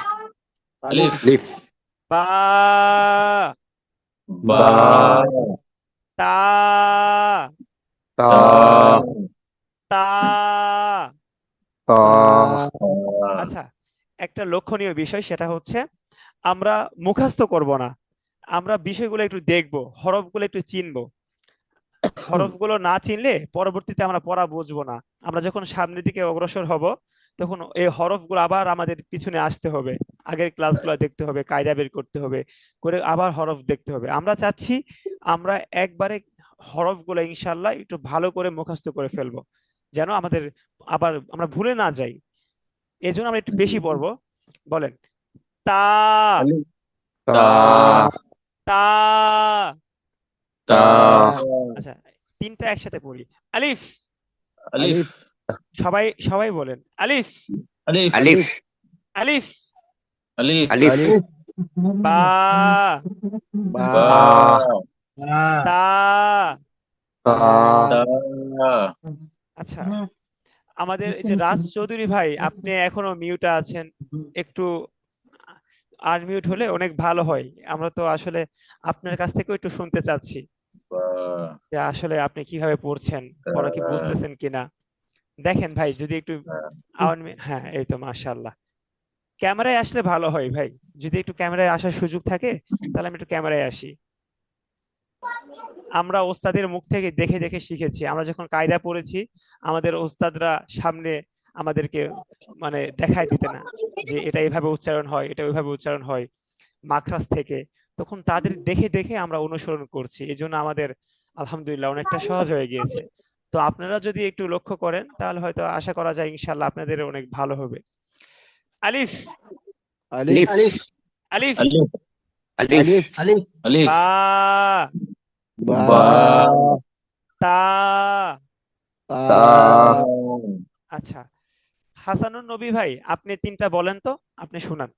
Speaker 4: আলিফ
Speaker 1: আলিফ
Speaker 6: আলিফ
Speaker 2: বা
Speaker 1: বা
Speaker 6: বা
Speaker 2: তা
Speaker 6: তা
Speaker 1: তা
Speaker 2: তা
Speaker 6: তা
Speaker 4: তা
Speaker 2: আচ্ছা, একটা লক্ষণীয় বিষয় সেটা হচ্ছে আমরা মুখস্থ করব না, আমরা বিষয়গুলো একটু দেখবো, হরফগুলো একটু চিনবো। হরফগুলো না চিনলে পরবর্তীতে আমরা পড়া বুঝবো না। আমরা যখন সামনের দিকে অগ্রসর হব, তখন এই হরফগুলো আবার আমাদের পিছনে আসতে হবে, আগের ক্লাসগুলো দেখতে হবে, কায়দা বের করতে হবে, করে আবার হরফ দেখতে হবে। আমরা চাচ্ছি আমরা একবারে হরফগুলো ইনশাল্লাহ একটু ভালো করে মুখস্থ করে ফেলবো, যেন আমাদের আবার আমরা ভুলে না যাই। এই জন্য আমরা একটু বেশি পড়বো। বলেন, তা
Speaker 1: আলিফ
Speaker 6: তা
Speaker 1: তা
Speaker 2: তা
Speaker 1: তা
Speaker 6: তা
Speaker 2: আচ্ছা, তিনটা একসাথে পড়ি। আলিফ,
Speaker 1: আলিফ
Speaker 4: আলিফ
Speaker 2: সবাই সবাই বলেন, আলিফ,
Speaker 1: আলিফ
Speaker 6: আলিফ
Speaker 2: আলিফ।
Speaker 1: আলিফ
Speaker 6: আলিফ
Speaker 4: আলিফ
Speaker 2: বা
Speaker 4: বা
Speaker 1: বা
Speaker 6: বা
Speaker 2: তা
Speaker 6: তা
Speaker 1: তা
Speaker 2: আচ্ছা, আমাদের এই যে রাজ চৌধুরী ভাই, আপনি এখনো মিউটে আছেন, একটু আনমিউট হলে অনেক ভালো হয়। আমরা তো আসলে আপনার কাছ থেকেও একটু শুনতে চাচ্ছি
Speaker 1: বা
Speaker 2: যে আসলে আপনি কিভাবে পড়ছেন,
Speaker 1: তা
Speaker 2: পড়া কি বুঝতেছেন কিনা। দেখেন ভাই, যদি একটু
Speaker 1: তা।
Speaker 2: হ্যাঁ, এই তো মাশাআল্লাহ। ক্যামেরায় আসলে ভালো হয় ভাই, যদি একটু ক্যামেরায় আসার সুযোগ থাকে তাহলে আমি একটু ক্যামেরায় আসি। আমরা ওস্তাদের মুখ থেকে দেখে দেখে শিখেছি। আমরা যখন কায়দা পড়েছি, আমাদের ওস্তাদরা সামনে আমাদেরকে মানে দেখায় দিতে না যে এটা এইভাবে উচ্চারণ হয়, এটা ওইভাবে উচ্চারণ হয় মাখরাজ থেকে। তখন তাদের দেখে দেখে আমরা অনুসরণ করছি, এই জন্য আমাদের আলহামদুলিল্লাহ অনেকটা সহজ হয়ে গিয়েছে। তো আপনারা যদি একটু লক্ষ্য করেন তাহলে হয়তো আশা করা যায় ইনশাল্লাহ আপনাদের অনেক ভালো হবে। আলিফ,
Speaker 4: আলিফ
Speaker 6: আলিফ
Speaker 2: আলিফ,
Speaker 1: আলিফ
Speaker 6: আলিফ
Speaker 4: আলিফ
Speaker 5: আলিফ
Speaker 1: আলিফ
Speaker 2: বা,
Speaker 4: বা
Speaker 1: বা
Speaker 2: তা।
Speaker 4: তা
Speaker 6: তা
Speaker 2: আচ্ছা, হাসানুন নবী ভাই, আপনি তিনটা বলেন তো, আপনি শুনান,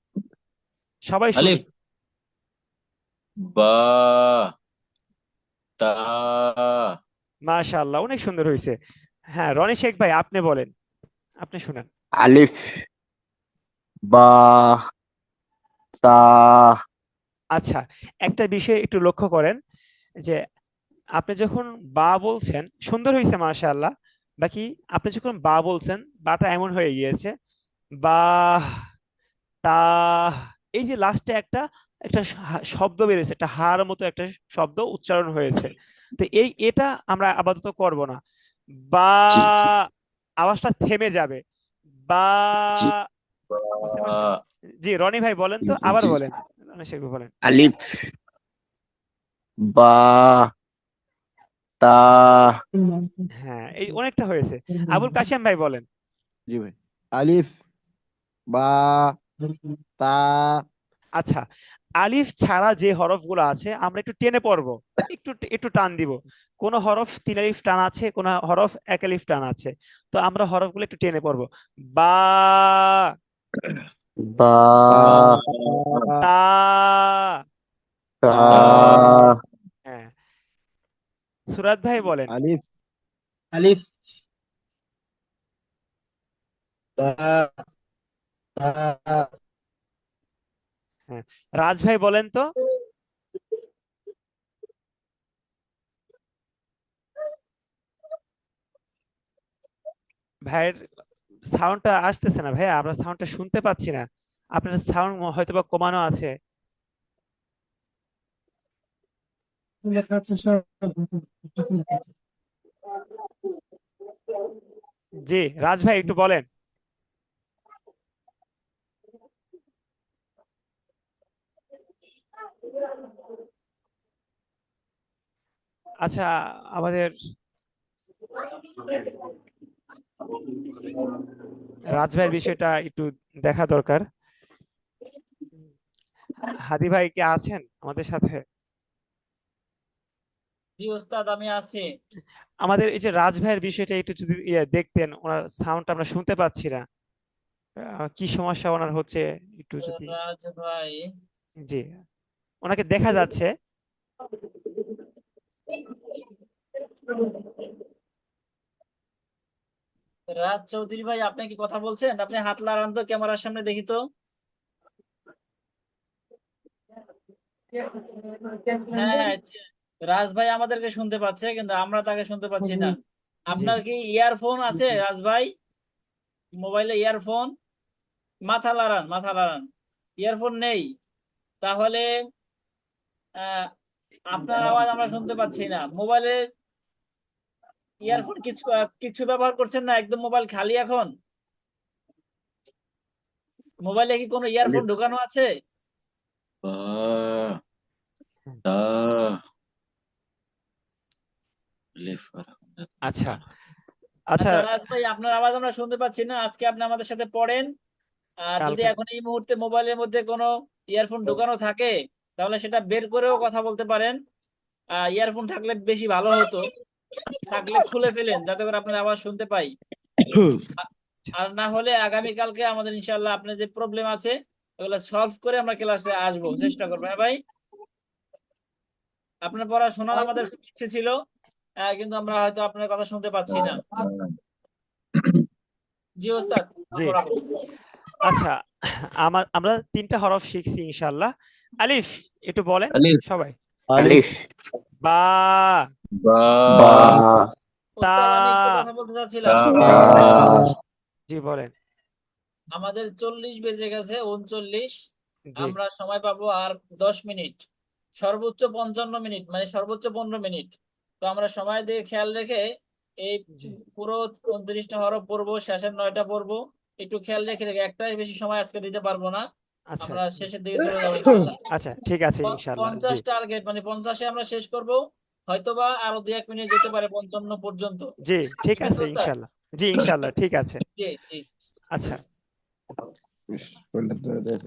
Speaker 2: সবাই শুনি।
Speaker 1: আলিফ বা তা
Speaker 2: মাশাআল্লাহ, অনেক সুন্দর হয়েছে। হ্যাঁ, রনি শেখ ভাই, আপনি বলেন, আপনি শুনান।
Speaker 6: আলিফ বা তা
Speaker 2: আচ্ছা, একটা বিষয় একটু লক্ষ্য করেন যে আপনি যখন বা বলছেন সুন্দর হয়েছে মাশাআল্লাহ, বাকি আপনি যখন বা বলছেন, বাটা এমন হয়ে গিয়েছে বা, তা, এই যে লাস্টে একটা একটা শব্দ বেরিয়েছে, একটা হার মতো একটা শব্দ উচ্চারণ হয়েছে। তো এটা আমরা আপাতত করব না। বা,
Speaker 6: জি জি
Speaker 2: আওয়াজটা থেমে যাবে। বা,
Speaker 6: জি
Speaker 2: বুঝতে পারছেন? জি, রনি ভাই বলেন তো,
Speaker 6: জি
Speaker 2: আবার
Speaker 6: জি
Speaker 2: বলেন, রনি শেখ ভাই বলেন।
Speaker 6: আলিফ বা তা
Speaker 2: হ্যাঁ, এই অনেকটা হয়েছে। আবুল কাশেম ভাই বলেন।
Speaker 4: জি ভাই আলিফ বা তা
Speaker 2: আচ্ছা, আলিফ ছাড়া যে হরফগুলো আছে আমরা একটু টেনে পড়বো, একটু একটু টান দিব। কোন হরফ তিন আলিফ টান আছে, কোন হরফ এক আলিফ টান আছে। তো আমরা হরফগুলো একটু টেনে পড়বো। বা,
Speaker 6: বা
Speaker 4: বা
Speaker 2: তা।
Speaker 6: তা
Speaker 1: তা
Speaker 2: হ্যাঁ, সুরাত ভাই বলেন।
Speaker 4: আলিফ
Speaker 5: আলিফ
Speaker 4: তা তা
Speaker 2: হ্যাঁ, রাজ ভাই বলেন তো। ভাইয়ের সাউন্ডটা আসতেছে না ভাইয়া, আমরা সাউন্ডটা শুনতে পাচ্ছি না। আপনার সাউন্ড হয়তোবা কমানো আছে।
Speaker 5: লেখা আছে সব।
Speaker 2: জি, রাজ ভাই একটু বলেন। আচ্ছা, আমাদের রাজ ভাইয়ের বিষয়টা একটু দেখা দরকার। হাদি ভাই কি আছেন আমাদের সাথে?
Speaker 3: জি ওস্তাদ, আমি আছি।
Speaker 2: আমাদের এই যে রাজ ভাইয়ের বিষয়টা একটু যদি দেখতেন, ওনার সাউন্ড আমরা শুনতে পাচ্ছি না। কি সমস্যা ওনার হচ্ছে, একটু যদি।
Speaker 3: রাজ ভাই,
Speaker 2: জি, ওনাকে দেখা যাচ্ছে।
Speaker 3: রাজ চৌধুরী ভাই, আপনি কি কথা বলছেন? আপনি হাত লাগান তো ক্যামেরার সামনে, দেখি তো। হ্যাঁ হ্যাঁ, রাজ ভাই আমাদেরকে শুনতে পাচ্ছে, কিন্তু আমরা তাকে শুনতে পাচ্ছি না।
Speaker 2: জি,
Speaker 3: আপনার কি ইয়ারফোন আছে রাজ ভাই? মোবাইলে ইয়ারফোন? মাথা লাড়ান, মাথা লাড়ান। ইয়ারফোন নেই? তাহলে আহ, আপনার আওয়াজ আমরা শুনতে পাচ্ছি না। মোবাইলে ইয়ারফোন কিছু কিছু ব্যবহার করছেন না? একদম মোবাইল খালি এখন? মোবাইলে কি কোনো ইয়ারফোন
Speaker 1: আলিফ
Speaker 3: ঢোকানো আছে?
Speaker 1: বা তা আলিফ
Speaker 2: আচ্ছা আচ্ছা।
Speaker 3: আচ্ছা রাজ ভাই, আপনার আওয়াজ আমরা শুনতে পাচ্ছি না। আজকে আপনি আমাদের সাথে পড়েন। আর যদি
Speaker 2: কালকে
Speaker 3: এখন এই মুহূর্তে মোবাইলের মধ্যে কোনো ইয়ারফোন ঢোকানো থাকে, তাহলে সেটা বের করেও কথা বলতে পারেন। ইয়ারফোন থাকলে বেশি ভালো হতো। থাকলে খুলে ফেলেন, যাতে করে আপনার আওয়াজ শুনতে পাই। আ- আর না হলে আগামীকালকে আমাদের ইনশাল্লাহ আপনার যে প্রবলেম আছে ওগুলো সলভ করে আমরা ক্লাসে আসবো, চেষ্টা করবো। হ্যাঁ ভাই, আপনার পড়া শোনার আমাদের খুব ইচ্ছে ছিল। কিন্তু আমরা হয়তো আপনার কথা শুনতে পাচ্ছি না। জি ওস্তাদ,
Speaker 2: জি,
Speaker 3: বরাবর।
Speaker 2: আচ্ছা, আমরা 3টা হরফ শিখছি ইনশাআল্লাহ। আলিফ একটু বলেন
Speaker 1: আলিফ,
Speaker 2: সবাই।
Speaker 4: আলিফ,
Speaker 6: আলিফ,
Speaker 2: বা,
Speaker 1: বা,
Speaker 6: বা,
Speaker 2: তা,
Speaker 3: ওস্তাদ আমি একটু কথা বলতে
Speaker 1: তা,
Speaker 3: চাচ্ছিলাম।
Speaker 2: জি বলেন।
Speaker 3: আমাদের 40 বেজে গেছে, 39।
Speaker 2: জি
Speaker 3: আমরা সময় পাবো আর 10 মিনিট, সর্বোচ্চ 55 মিনিট, মানে সর্বোচ্চ 15 মিনিট। তো আমরা সময় দিয়ে খেয়াল রেখে এই
Speaker 2: জি
Speaker 3: পুরো 29টা হরফ পড়বো, শেষের 9টা পড়বো। একটু খেয়াল রেখে রেখে, একটাই বেশি সময় আজকে দিতে পারবো না।
Speaker 2: আচ্ছা,
Speaker 3: আমরা শেষের দিকে চলে যাবো ইনশাল্লাহ।
Speaker 2: আচ্ছা ঠিক আছে ইনশাআল্লাহ। জি
Speaker 3: 50 টার্গেট, মানে 50-এ আমরা শেষ করব। হয়তোবা আরো 2-1 মিনিট যেতে পারে 55 পর্যন্ত।
Speaker 2: জি ঠিক
Speaker 3: ঠিক আছে
Speaker 2: আছে
Speaker 3: ওস্তাদ?
Speaker 2: ইনশাআল্লাহ। জি ইনশাআল্লাহ ঠিক আছে।
Speaker 3: জি জি।
Speaker 2: আচ্ছা,
Speaker 4: ইস, শরীরটা ধরে দেয়।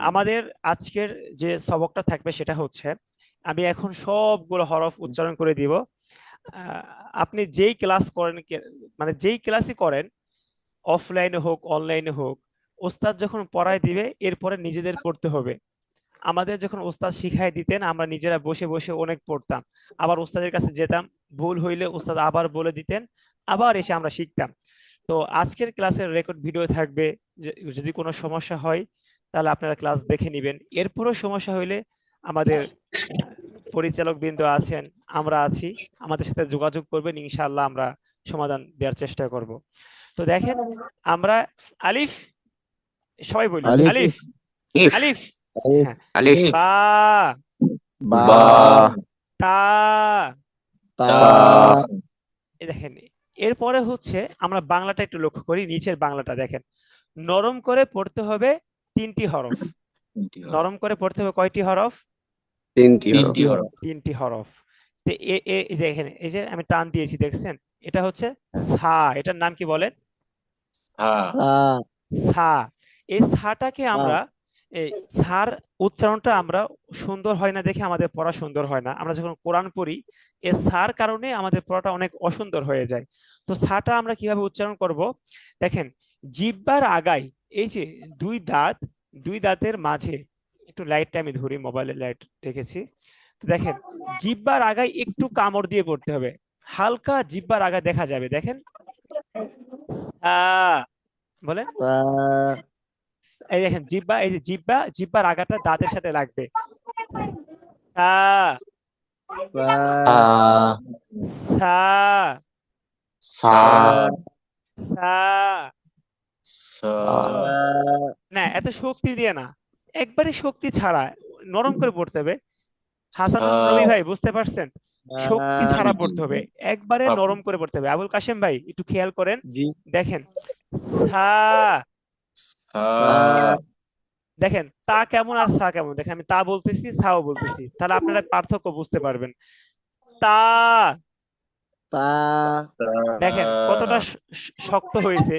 Speaker 2: আমাদের আজকের যে সবকটা থাকবে সেটা হচ্ছে, আমি এখন সবগুলো হরফ উচ্চারণ করে দিব। আহ, আপনি যেই ক্লাস করেন মানে যেই ক্লাসই করেন, অফলাইনে হোক অনলাইনে হোক, ওস্তাদ যখন পড়ায় দিবে এরপরে নিজেদের পড়তে হবে। আমাদের যখন ওস্তাদ শিখাই দিতেন আমরা নিজেরা বসে বসে অনেক পড়তাম, আবার ওস্তাদের কাছে যেতাম, ভুল হইলে ওস্তাদ আবার বলে দিতেন, আবার এসে আমরা শিখতাম। তো আজকের ক্লাসের রেকর্ড ভিডিও থাকবে, যদি কোনো সমস্যা হয় তাহলে আপনারা ক্লাস দেখে নেবেন। এরপরও সমস্যা হইলে আমাদের পরিচালক বৃন্দ আছেন, আমরা আছি, আমাদের সাথে যোগাযোগ করবেন, ইনশাআল্লাহ আমরা সমাধান দেওয়ার চেষ্টা করব। তো দেখেন, আমরা আলিফ, সবাই বলি
Speaker 4: আলিফ,
Speaker 2: আলিফ,
Speaker 6: ইফ,
Speaker 2: আলিফ,
Speaker 4: আলিফ,
Speaker 2: হ্যাঁ,
Speaker 6: আলিফ,
Speaker 1: আলিফ,
Speaker 2: বা,
Speaker 4: বা,
Speaker 6: বা,
Speaker 2: তা,
Speaker 4: তা,
Speaker 1: তা,
Speaker 2: এই দেখেন। এরপরে হচ্ছে আমরা বাংলাটা একটু লক্ষ্য করি, নিচের বাংলাটা দেখেন, নরম করে পড়তে হবে 3টি হরফ।
Speaker 1: তিনটি হরফ,
Speaker 2: নরম করে পড়তে হবে কয়টি হরফ?
Speaker 6: তিনটি হরফ,
Speaker 1: তিনটি হরফ,
Speaker 2: 3টি হরফ। তো এই যে এখানে এই যে আমি টান দিয়েছি দেখছেন, এটা হচ্ছে সা। এটার নাম কি বলেন?
Speaker 1: হ্যাঁ,
Speaker 4: তা,
Speaker 2: সা। এই সাটাকে
Speaker 4: তা,
Speaker 2: আমরা, এই সার উচ্চারণটা আমরা সুন্দর হয় না দেখে আমাদের পড়া সুন্দর হয় না। আমরা যখন কোরআন পড়ি, এই সার কারণে আমাদের পড়াটা অনেক অসুন্দর হয়ে যায়। তো সাটা আমরা কিভাবে উচ্চারণ করব? দেখেন, জিহ্বার আগায়, এই যে দুই দাঁত, দুই দাঁতের মাঝে, একটু লাইটটা আমি ধরি, মোবাইলে লাইট রেখেছি। তো দেখেন, জিহ্বার আগায় একটু কামড় দিয়ে পড়তে হবে, হালকা জিহ্বার আগা দেখা যাবে, দেখেন। বলেন,
Speaker 4: তা,
Speaker 2: এই দেখেন জিহ্বা, এই যে জিহ্বা, জিহ্বার আগাটা দাঁতের সাথে লাগবে। সা,
Speaker 6: আ,
Speaker 4: তা,
Speaker 2: সা,
Speaker 6: সা,
Speaker 2: সা।
Speaker 1: সা,
Speaker 6: আ,
Speaker 2: না, এত শক্তি দিয়ে না, একবারে শক্তি ছাড়া নরম করে পড়তে হবে। হাসানুল নবী ভাই, বুঝতে পারছেন? শক্তি
Speaker 4: তা,
Speaker 2: ছাড়া
Speaker 1: জি,
Speaker 2: পড়তে হবে, একবারে
Speaker 1: আপ-
Speaker 2: নরম করে পড়তে হবে। আবুল কাশেম ভাই একটু খেয়াল করেন,
Speaker 4: জি,
Speaker 2: দেখেন, সা,
Speaker 1: সা,
Speaker 4: তা,
Speaker 2: দেখেন তা কেমন আর সা কেমন, দেখেন আমি তা বলতেছি, সাও বলতেছি, তাহলে আপনারা পার্থক্য বুঝতে পারবেন। তা,
Speaker 4: তা,
Speaker 2: দেখেন কতটা শক্ত হয়েছে,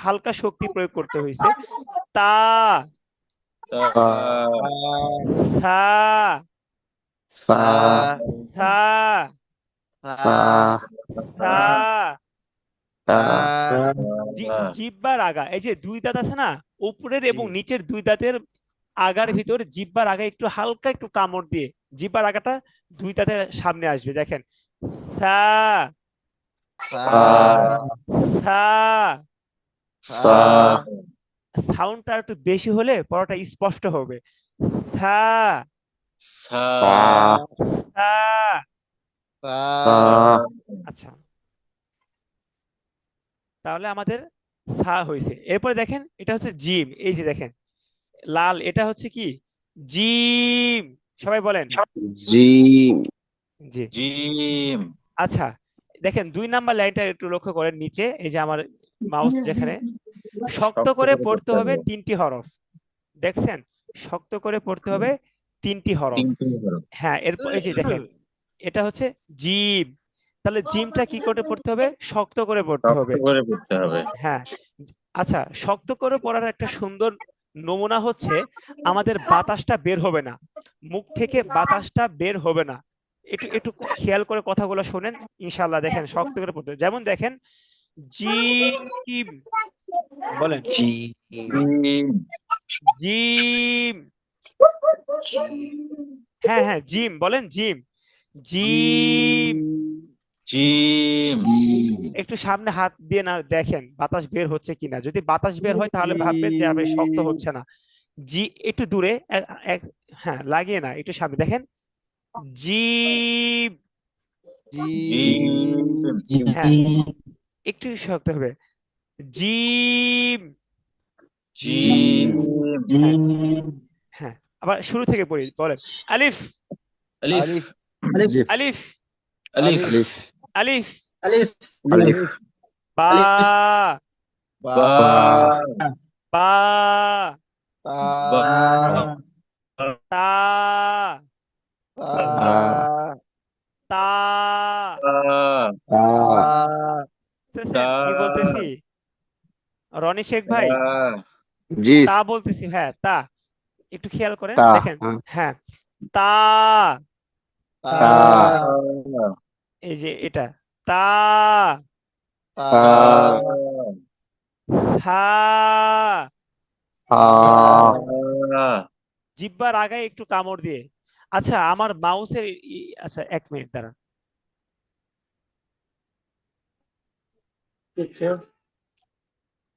Speaker 2: হালকা শক্তি প্রয়োগ করতে হয়েছে। তা,
Speaker 1: তা,
Speaker 6: আ,
Speaker 4: তা,
Speaker 2: সা,
Speaker 6: সা,
Speaker 2: সা,
Speaker 6: সা,
Speaker 2: সা।
Speaker 6: তা,
Speaker 2: জিহ্বার আগা, এই যে দুই দাঁত আছে না, উপরের
Speaker 4: জি,
Speaker 2: এবং নিচের দুই দাঁতের আগার ভিতর জিহ্বার আগা একটু হালকা একটু কামড় দিয়ে জিহ্বার আগাটা দুই দাঁতের সামনে আসবে, দেখেন। সা,
Speaker 4: তা,
Speaker 6: আ,
Speaker 2: সা।
Speaker 6: সা,
Speaker 2: সাউন্ডটা একটু বেশি হলে পড়াটা স্পষ্ট হবে। সা,
Speaker 1: সা,
Speaker 6: সা,
Speaker 2: সা।
Speaker 4: তা,
Speaker 6: সা,
Speaker 2: আচ্ছা, তাহলে আমাদের সা হয়েছে। এরপরে দেখেন, এটা হচ্ছে জিম, এই যে দেখেন লাল, এটা হচ্ছে কি? জিম। সবাই বলেন।
Speaker 6: জিম,
Speaker 2: জি।
Speaker 1: জিম,
Speaker 2: আচ্ছা, দেখেন 2 নাম্বার লাইনটা একটু লক্ষ্য করেন, নিচে এই যে আমার মাউস যেখানে, শক্ত
Speaker 1: শক্ত
Speaker 2: করে
Speaker 1: করে
Speaker 2: পড়তে
Speaker 1: করতে
Speaker 2: হবে
Speaker 1: হবে,
Speaker 2: 3টি হরফ। দেখছেন, শক্ত করে পড়তে হবে 3টি হরফ।
Speaker 1: তিনটি হরফ,
Speaker 2: হ্যাঁ, এরপর এই যে দেখেন, এটা হচ্ছে জিম, তাহলে জিমটা কি করে পড়তে হবে? শক্ত করে পড়তে
Speaker 1: শক্ত
Speaker 2: হবে।
Speaker 1: করে করতে হবে,
Speaker 2: হ্যাঁ, আচ্ছা, শক্ত করে পড়ার একটা সুন্দর নমুনা হচ্ছে, আমাদের বাতাসটা বের হবে না, মুখ থেকে বাতাসটা বের হবে না। একটু একটু খেয়াল করে কথাগুলো শোনেন, ইনশাল্লাহ দেখেন শক্ত করে পড়তে হবে। যেমন দেখেন, জিম, বলেন,
Speaker 6: জিম,
Speaker 1: জিম,
Speaker 2: জিম। হ্যাঁ হ্যাঁ, জিম বলেন, জিম,
Speaker 4: জি,
Speaker 2: জিম,
Speaker 1: জিম।
Speaker 6: জিম
Speaker 2: একটু সামনে হাত দিয়ে না দেখেন বাতাস বের হচ্ছে কিনা, যদি বাতাস বের হয় তাহলে ভাববেন যে আপনি শক্ত হচ্ছে না। জি, একটু দূরে হ্যাঁ লাগিয়ে না, একটু সামনে দেখেন। জি।
Speaker 1: জিম।
Speaker 2: হ্যাঁ, একটু শক্ত হবে। জিম।
Speaker 1: জিম।
Speaker 2: হ্যাঁ, হ্যাঁ, আবার শুরু থেকে পড়ি, বলেন। আলিফ।
Speaker 1: আলিফ।
Speaker 4: আলিফ
Speaker 5: আলিফ
Speaker 2: আলিফ।
Speaker 1: আলিফ।
Speaker 4: আলিফ
Speaker 6: আলিফ
Speaker 2: আলিফ।
Speaker 5: আলিফ
Speaker 6: আলিফ
Speaker 2: বা।
Speaker 5: আলিফ
Speaker 4: বা
Speaker 1: বা।
Speaker 2: বা।
Speaker 4: তা
Speaker 1: বা।
Speaker 2: তা।
Speaker 4: তা
Speaker 2: তা।
Speaker 6: তা
Speaker 4: তা
Speaker 2: বুঝতেছেন কি বলতেছি? রনি শেখ ভাই,
Speaker 6: জি
Speaker 2: তা বলতেছি, হ্যাঁ তা, একটু খেয়াল করেন
Speaker 6: তা
Speaker 2: দেখেন। হ্যাঁ, তা।
Speaker 4: তা
Speaker 6: তা
Speaker 2: এই যে এটা তা।
Speaker 4: তা
Speaker 6: তা
Speaker 2: সা।
Speaker 6: তা
Speaker 2: জিহ্বার আগায় একটু কামড় দিয়ে। আচ্ছা, আমার মাউসের আচ্ছা, 1 মিনিট দাঁড়ান।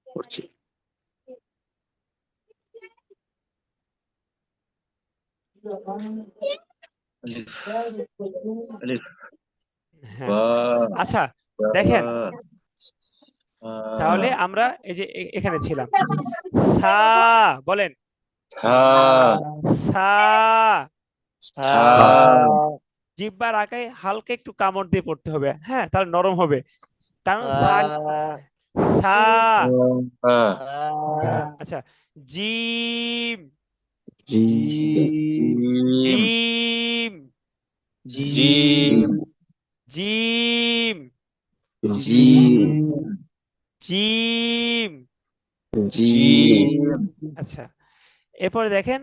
Speaker 6: করছি
Speaker 1: আলিফ। আলিফ।
Speaker 2: হ্যাঁ,
Speaker 1: বা।
Speaker 2: আচ্ছা
Speaker 1: বা।
Speaker 2: দেখেন,
Speaker 1: সা।
Speaker 2: তাহলে আমরা এই যে এখানে ছিলাম। সা। বলেন।
Speaker 1: সা।
Speaker 2: সা।
Speaker 4: সা
Speaker 6: তা
Speaker 2: জিহ্বার আগায় হালকা একটু কামড় দিয়ে পড়তে হবে, হ্যাঁ, তাহলে নরম হবে। কারণ সা। সা।
Speaker 1: সা।
Speaker 2: আচ্ছা, জিম।
Speaker 6: জি
Speaker 1: জিম।
Speaker 2: জিম।
Speaker 1: জিম।
Speaker 2: জিম।
Speaker 6: জি
Speaker 2: জিম।
Speaker 6: জি
Speaker 1: জিম।
Speaker 2: আচ্ছা, এরপরে দেখেন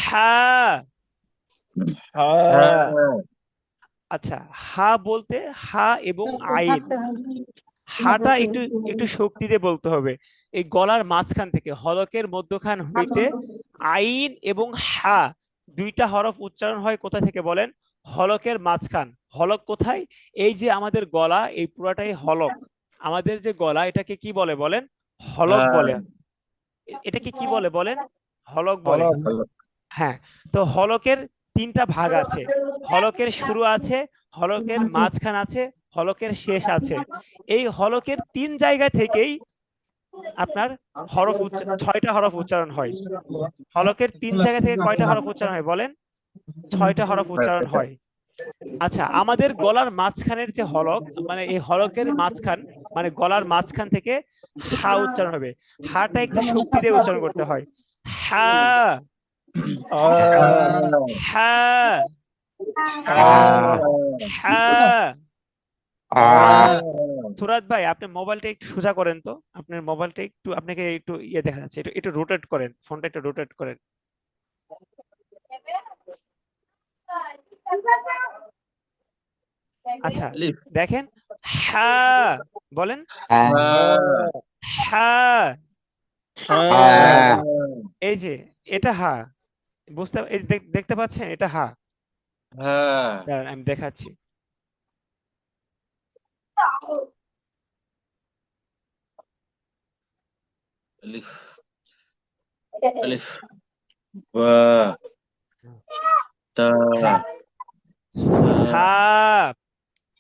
Speaker 2: হা।
Speaker 1: হ্যাঁ।
Speaker 2: আচ্ছা, হা বলতে হা এবং আইন, হাটা একটু একটু শক্তি দিয়ে বলতে হবে। এই গলার মাঝখান থেকে হলকের মধ্যখান হইতে আইন এবং হা দুইটা হরফ উচ্চারণ হয় কোথা থেকে বলেন? হলকের মাঝখান। হলক কোথায়? এই যে আমাদের গলা, এই পুরাটাই হলক। আমাদের যে গলা, এটাকে কি বলে বলেন? হলক বলে। এটাকে কি বলে বলেন? হলক বলে।
Speaker 4: হলক
Speaker 2: হ্যাঁ, তো হলকের 3টা ভাগ আছে। হলকের শুরু আছে, হলকের মাঝখান আছে, হলকের শেষ আছে। এই হলকের 3 জায়গা থেকেই আপনার 6টা হরফ উচ্চারণ হয়। হলকের 3 জায়গা থেকে কয়টা হরফ উচ্চারণ হয় বলেন? 6টা হরফ উচ্চারণ হয়। আচ্ছা, আমাদের গলার মাঝখানের যে হলক, মানে এই হলকের মাঝখান, মানে গলার মাঝখান থেকে হা উচ্চারণ হবে। হাটা একটু শক্তি দিয়ে উচ্চারণ করতে হয়। হা। হা। হা। সুরাত ভাই, আপনি মোবাইলটা একটু সোজা করেন তো। আপনার মোবাইলটা একটু, আপনাকে একটু ইয়ে দেখা যাচ্ছে, একটু একটু রোটেট করেন, ফোনটা একটু রোটেট করেন। আচ্ছা,
Speaker 1: আলিফ।
Speaker 2: দেখেন হা। বলেন।
Speaker 1: হ্যাঁ।
Speaker 2: হা।
Speaker 1: হ্যাঁ।
Speaker 2: এই যে এটা হা, এই দেখতে পাচ্ছেন, এটা হা।
Speaker 1: হ্যাঁ।
Speaker 2: দাঁড়ান, আমি দেখাচ্ছি।
Speaker 1: আলিফ। আলিফ। বা। তা।
Speaker 2: হ্যাঁ,
Speaker 1: সা।
Speaker 2: সা।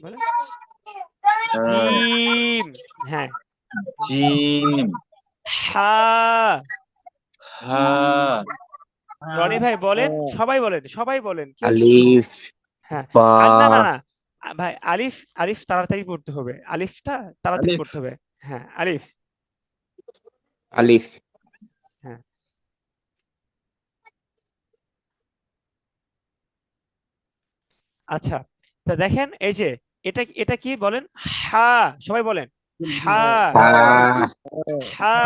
Speaker 2: বলেন।
Speaker 1: হ্যাঁ।
Speaker 2: জিম। হ্যাঁ,
Speaker 1: জিম।
Speaker 2: হা।
Speaker 1: হা।
Speaker 2: রনি ভাই বলেন, সবাই বলেন, সবাই বলেন, কেউ চুপ নেই।
Speaker 6: আলিফ
Speaker 2: হ্যাঁ,
Speaker 6: বা
Speaker 2: না না না, ভাই আলিফ, আলিফ তাড়াতাড়ি পড়তে হবে, আলিফটা তাড়াতাড়ি
Speaker 1: আলিফ।
Speaker 2: পড়তে হবে। হ্যাঁ, আলিফ।
Speaker 6: আলিফ
Speaker 2: হ্যাঁ, আচ্ছা, তা দেখেন এই যে এটা এটা কি বলেন? হা। সবাই বলেন। হা।
Speaker 6: হা
Speaker 2: হা।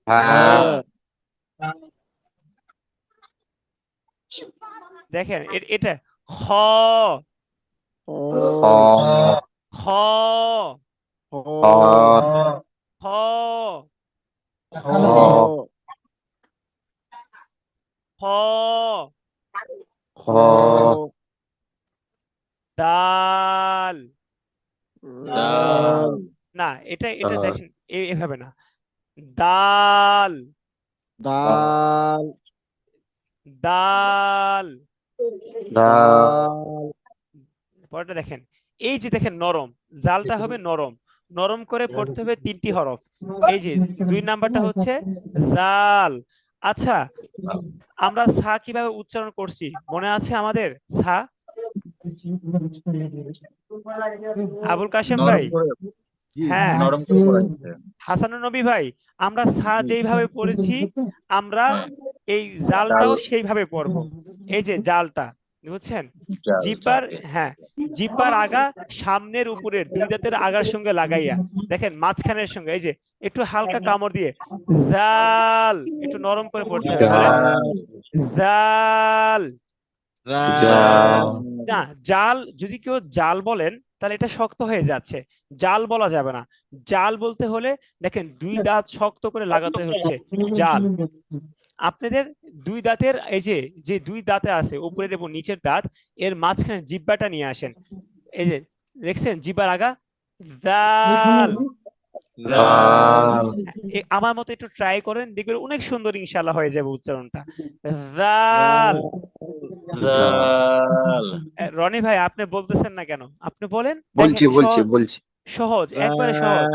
Speaker 6: হা
Speaker 2: দেখেন এটা খ।
Speaker 6: খ
Speaker 2: খ।
Speaker 6: খ
Speaker 2: খ।
Speaker 6: খ
Speaker 2: খ।
Speaker 6: খ
Speaker 2: দাল।
Speaker 1: দাল
Speaker 2: না, এটা এটা দেখেন এভাবে না। দাল,
Speaker 4: দাল
Speaker 2: দাল।
Speaker 4: দাল
Speaker 2: পরেরটা দেখেন, এই যে দেখেন নরম, জালটা হবে নরম, নরম করে পড়তে হবে 3টি হরফ। এই যে 2 নাম্বারটা হচ্ছে জাল। আচ্ছা, আমরা সা কিভাবে উচ্চারণ করছি মনে আছে আমাদের? সা, আবুল কাশেম ভাই।
Speaker 1: নরম করে
Speaker 2: হ্যাঁ,
Speaker 1: নরম করে পড়া হচ্ছে।
Speaker 2: হাসানুর নবী ভাই, আমরা সা যেইভাবে পড়েছি আমরা
Speaker 1: হ্যাঁ,
Speaker 2: এই
Speaker 1: ডাল
Speaker 2: জালটাও সেইভাবে পড়বো। এই যে জালটা, বুঝছেন?
Speaker 1: জাল
Speaker 2: জিব্বার,
Speaker 1: জাল
Speaker 2: হ্যাঁ, জিব্বার আগা সামনের উপরের 2 দাঁতের আগার সঙ্গে লাগাইয়া দেখেন মাঝখানের সঙ্গে, এই যে একটু হালকা কামড় দিয়ে জাল, একটু নরম করে পড়তে হবে, বলেন জাল। না, জাল যদি কেউ জাল বলেন তাহলে এটা শক্ত হয়ে যাচ্ছে, জাল বলা যাবে না। জাল বলতে হলে দেখেন 2 দাঁত শক্ত করে লাগাতে হচ্ছে, জাল। আপনাদের 2 দাঁতের এই যে যে 2 দাঁতে আছে উপরের এবং নিচের দাঁত, এর মাঝখানে জিহ্বাটা নিয়ে আসেন। এই যে দেখছেন জিহ্বার আগা, জাল। আমার মতো একটু ট্রাই করেন, দেখবেন অনেক সুন্দর ইনশাআল্লাহ হয়ে যাবে উচ্চারণটা। জাল।
Speaker 1: দাল
Speaker 2: রনি ভাই আপনি বলতেছেন না কেন? আপনি বলেন, দেখেন
Speaker 6: বলছি বলছি
Speaker 2: সহজ,
Speaker 6: বলছি
Speaker 2: সহজ, একবারে সহজ।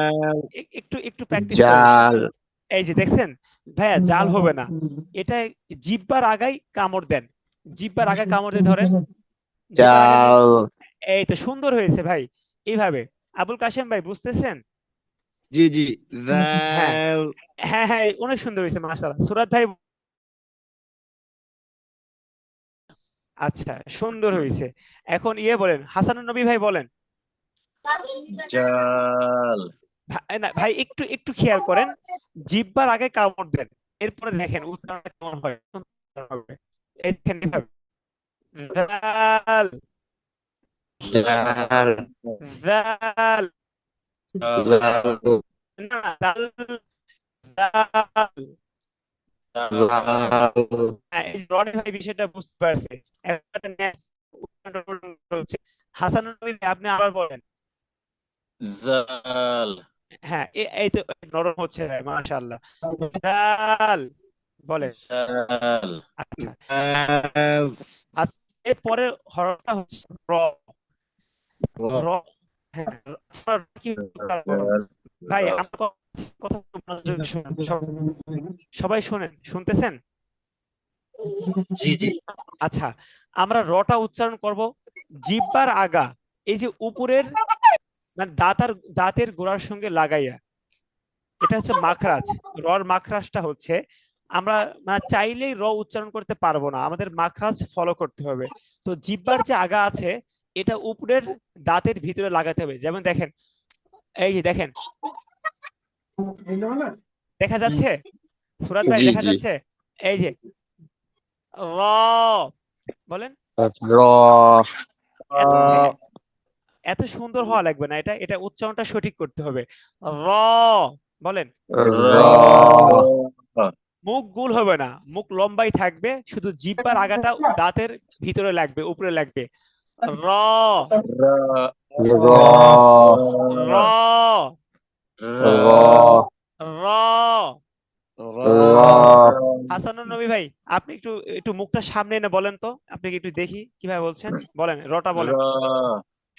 Speaker 2: একটু একটু প্র্যাকটিস করেন।
Speaker 6: জাল
Speaker 2: এই যে দেখছেন ভাইয়া, জাল হবে না, এটা জিহ্বার আগায় কামড় দেন, জিহ্বার আগায় কামড় দিয়ে ধরেন, জিহ্বার আগায়
Speaker 6: জাল
Speaker 2: এই তো সুন্দর হয়েছে ভাই, এইভাবে। আবুল কাশেম ভাই বুঝতেছেন?
Speaker 4: জি জি
Speaker 2: হ্যাঁ,
Speaker 4: জাল
Speaker 2: হ্যাঁ, হ্যাঁ, অনেক সুন্দর হয়েছে মাশাআল্লাহ। সুরাত ভাই, আচ্ছা সুন্দর হয়েছে। এখন ইয়ে বলেন, হাসানুর নবী ভাই বলেন।
Speaker 1: জাল
Speaker 2: না ভাই, একটু একটু খেয়াল করেন, জিহ্বার আগে কামড় দেন, এরপরে দেখেন উচ্চারণটা কেমন হয়, সুন্দর হবে। এই দেখেন এভাবে, জাল,
Speaker 6: জাল
Speaker 2: জাল।
Speaker 1: জাল
Speaker 2: না, জাল, জাল। হ্যাঁ, এই যে রনি ভাই বিষয়টা বুঝতে পারছে, একটা উচ্চারণ হচ্ছে। হাসানুর নবী ভাই, আপনি আবার বলেন।
Speaker 1: জাল
Speaker 2: হ্যাঁ, এই তো নরম হচ্ছে ভাই, মাশাআল্লাহ। জাল বলেন।
Speaker 1: জাল
Speaker 2: আচ্ছা,
Speaker 4: জাল
Speaker 2: আচ্ছা, এরপরের হরফটা হচ্ছে র। র, হ্যাঁ, আপনার কি উচ্চারণ করুন। ভাই আমার কথা একটু মনোযোগ দিয়ে শুনেন, সবাই শুনেন, শুনতেছেন?
Speaker 1: জি জি
Speaker 2: আচ্ছা, আমরা রটা উচ্চারণ করব জিহ্বার আগা, এই যে উপরের মানে দাঁতের গোড়ার সঙ্গে লাগাইয়া, এটা হচ্ছে মাখরাজ। রর মাখরাজটা হচ্ছে, আমরা মানে চাইলেই র উচ্চারণ করতে পারবো না, আমাদের মাখরাজ ফলো করতে হবে। তো জিহ্বার যে আগা আছে এটা উপরের দাঁতের ভিতরে লাগাতে হবে, যেমন দেখেন, এই যে দেখেন, দেখা যাচ্ছে? সুরাত ভাই
Speaker 6: জি
Speaker 2: দেখা
Speaker 6: জি
Speaker 2: যাচ্ছে? এই যে র, বলেন।
Speaker 6: র
Speaker 2: এত এত সুন্দর হওয়া লাগবে না, এটা এটা উচ্চারণটা সঠিক করতে হবে। র, বলেন।
Speaker 6: র
Speaker 2: মুখ গোল হবে না, মুখ লম্বাই থাকবে, শুধু জিহ্বার আগাটা দাঁতের ভিতরে লাগবে, উপরে লাগবে। র,
Speaker 6: র
Speaker 2: র,
Speaker 6: র
Speaker 2: র।
Speaker 6: র
Speaker 2: হাসানুর নবী ভাই, আপনি একটু একটু মুখটা সামনে এনে বলেন তো, আপনি কি একটু দেখি কিভাবে বলছেন, বলেন রটা বলেন।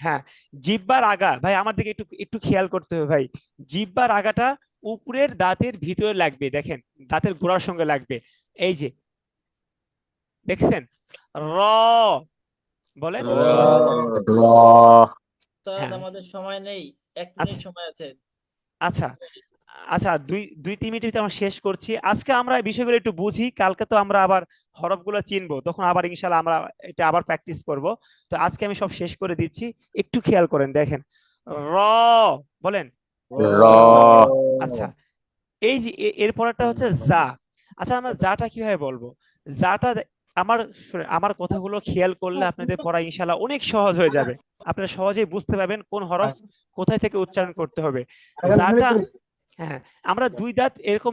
Speaker 2: হ্যাঁ, জিহ্বার আগা ভাই আমার দিকে একটু একটু খেয়াল করতে হবে ভাই, জিহ্বার আগাটা উপরের দাঁতের ভিতরে লাগবে, দেখেন দাঁতের গোড়ার সঙ্গে লাগবে। এই যে দেখছেন, র, বলেন।
Speaker 6: র
Speaker 3: উস্তাদ,
Speaker 2: হ্যাঁ,
Speaker 3: আমাদের সময় নেই, 1 মিনিট
Speaker 2: আচ্ছা,
Speaker 3: সময় আছে।
Speaker 2: আচ্ছা, আচ্ছা, দুই দুই 3 মিনিটের ভিতরে আমরা শেষ করছি। আজকে আমরা এই বিষয়গুলো একটু বুঝি, কালকে তো আমরা আবার হরফগুলো চিনবো, তখন আবার ইনশাল্লাহ আমরা এটা আবার প্র্যাকটিস করব। তো আজকে আমি সব শেষ করে দিচ্ছি, একটু খেয়াল করেন, দেখেন র, বলেন।
Speaker 6: র
Speaker 2: আচ্ছা, এই যে এর পরেরটা হচ্ছে যা। আচ্ছা, আমরা যাটা কিভাবে বলবো? যাটা আমার আমার কথাগুলো খেয়াল করলে আপনাদের পড়া ইনশাল্লাহ অনেক সহজ হয়ে যাবে, আপনারা সহজেই বুঝতে পারবেন কোন হরফ কোথায় থেকে উচ্চারণ করতে হবে। যাটা, হ্যাঁ, আমরা 2 দাঁত এরকম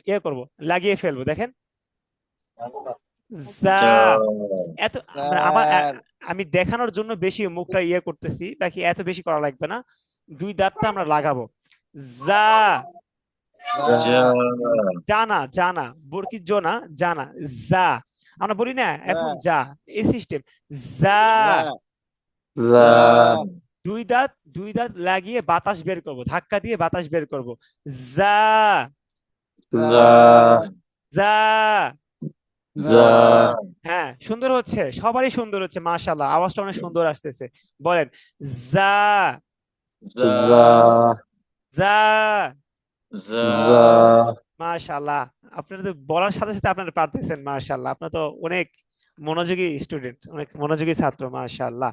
Speaker 2: ইয়ে করব, লাগিয়ে ফেলবো, দেখেন যা
Speaker 1: যা
Speaker 2: এত মানে আমার
Speaker 4: স্যার
Speaker 2: আমি দেখানোর জন্য বেশি মুখটা ইয়ে করতেছি, বাকি এত বেশি করা লাগবে না। দুই দাঁতটা আমরা লাগাবো। যা
Speaker 1: যা
Speaker 2: জানা জানা বরকি জোনা জানা যা আমরা বলি না এখন যা এই সিস্টেম যা
Speaker 6: যা
Speaker 2: দুই দাঁত লাগিয়ে বাতাস বের করব, ধাক্কা দিয়ে বাতাস বের করব। যা
Speaker 6: যা
Speaker 2: যা
Speaker 6: যা
Speaker 2: হ্যাঁ সুন্দর হচ্ছে, সবারই সুন্দর হচ্ছে, মাশাআল্লাহ আওয়াজটা অনেক সুন্দর আসতেছে। বলেন যা
Speaker 1: যা
Speaker 6: যা
Speaker 2: যা
Speaker 1: যা
Speaker 6: যা
Speaker 2: মাশাআল্লাহ। আপনারা তো বলার সাথে সাথে আপনারা পারতেছেন, মাশাআল্লাহ আপনারা তো অনেক মনোযোগী স্টুডেন্ট, অনেক মনোযোগী ছাত্র, মাশাআল্লাহ।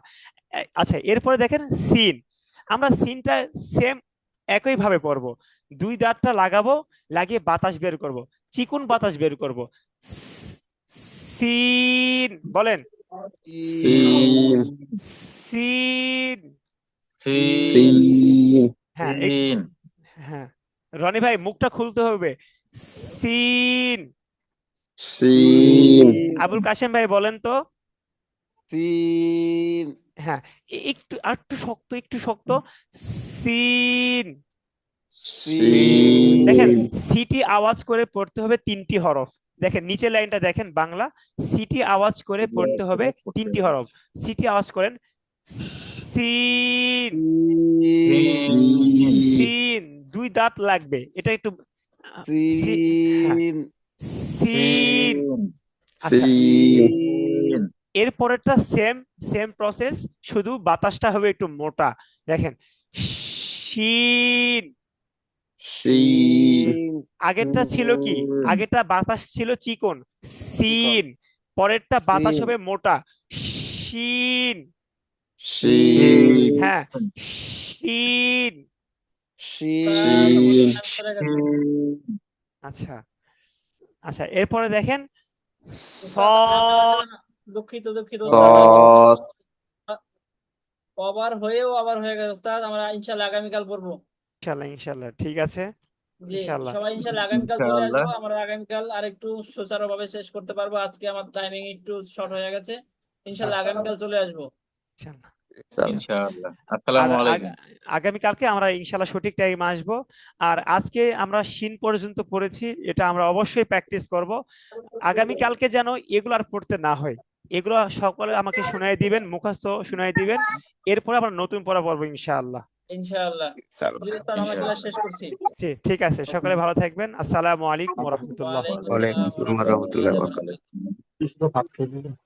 Speaker 2: আচ্ছা এরপরে দেখেন সিন। আমরা সিনটা সেম একই ভাবে পড়বো। দুই দাঁতটা লাগাবো, লাগিয়ে বাতাস বের করব, চিকুন বাতাস বের করব। সিন বলেন
Speaker 6: সিন
Speaker 2: সিন।
Speaker 1: সিন
Speaker 2: হ্যাঁ
Speaker 1: সিন
Speaker 2: হ্যাঁ রনি ভাই মুখটা খুলতে হবে। সিন।
Speaker 6: সিন
Speaker 2: আবুল কাশেম ভাই বলেন তো।
Speaker 4: সিন
Speaker 2: হ্যাঁ একটু একটু শক্ত, একটু শক্ত। সিন।
Speaker 6: সিন
Speaker 2: দেখেন সিটি আওয়াজ করে পড়তে হবে 3টি হরফ। দেখেন নিচের লাইনটা দেখেন, বাংলা সিটি আওয়াজ করে পড়তে হবে 3টি হরফ। সিটি আওয়াজ করেন। সিন। সিন দুই দাঁত লাগবে, এটা একটু হ্যাঁ
Speaker 4: সিন
Speaker 2: সিন। আচ্ছা
Speaker 6: সিন
Speaker 2: এর পরেরটা সেম সেম প্রসেস, শুধু বাতাসটা হবে একটু মোটা। দেখেন শিন।
Speaker 6: সিন
Speaker 2: আগেরটা ছিল কি, আগেরটা বাতাস ছিল চিকন, সিন। পরেরটা বাতাস
Speaker 4: সিন।
Speaker 2: হবে মোটা, শিন।
Speaker 6: সিন
Speaker 2: হ্যাঁ শিন।
Speaker 4: সিন
Speaker 3: করে গেছে।
Speaker 2: আচ্ছা আচ্ছা এরপরে দেখেন
Speaker 3: উস্তাদ,
Speaker 2: সদ।
Speaker 3: দুঃখিত দুঃখিত উস্তাদ,
Speaker 6: সৎ
Speaker 3: আবার হয়েও আবার হয়ে গেছে উস্তাদ। আমরা ইনশাল্লাহ আগামীকাল পড়বো।
Speaker 2: ইনশাল্লাহ ইনশাল্লাহ ঠিক আছে
Speaker 3: জি,
Speaker 2: ইনশাল্লাহ।
Speaker 3: সবাই ইনশাল্লাহ আগামীকাল চলে আসবো।
Speaker 1: ইনশাআল্লাহ
Speaker 3: আমরা আগামীকাল আর একটু সুচারুভাবে শেষ করতে পারবো। আজকে আমার টাইমিং একটু শর্ট হয়ে গেছে। ইনশাল্লাহ আগামীকাল চলে আসবো।
Speaker 2: ইনশাল্লাহ
Speaker 1: ইনশাআল্লাহ। আসসালামু
Speaker 2: আগা-
Speaker 1: আলাইকুম।
Speaker 2: আগা- আগামীকালকে আমরা ইনশাল্লাহ সঠিক টাইম আসবো। আর আজকে আমরা শিন পর্যন্ত পড়েছি, এটা আমরা অবশ্যই প্র্যাকটিস করব। আগামীকালকে যেন এগুলো আর পড়তে না হয়, এগুলো সকলে আমাকে শুনাই দিবেন, মুখস্থ শুনাই দিবেন। এরপরে আমরা নতুন পড়া পড়বো ইনশাআল্লাহ।
Speaker 3: ইনশাআল্লাহ। জি উস্তাদ, আমরা ক্লাস শেষ করছি।
Speaker 2: ঠিক আছে, সকলে ভালো থাকবেন। আসসালামু আলাইকুম ওয়া রাহমাতুল্লাহ।
Speaker 3: ওয়ালাইকুম
Speaker 6: ওয়ালাইকুম
Speaker 3: আসসালাম
Speaker 6: আসসালাম
Speaker 3: ওয়া
Speaker 6: রহমতুল্লাহ
Speaker 3: রাহমাতুল্লাহি ওয়া বারাকাতুহু।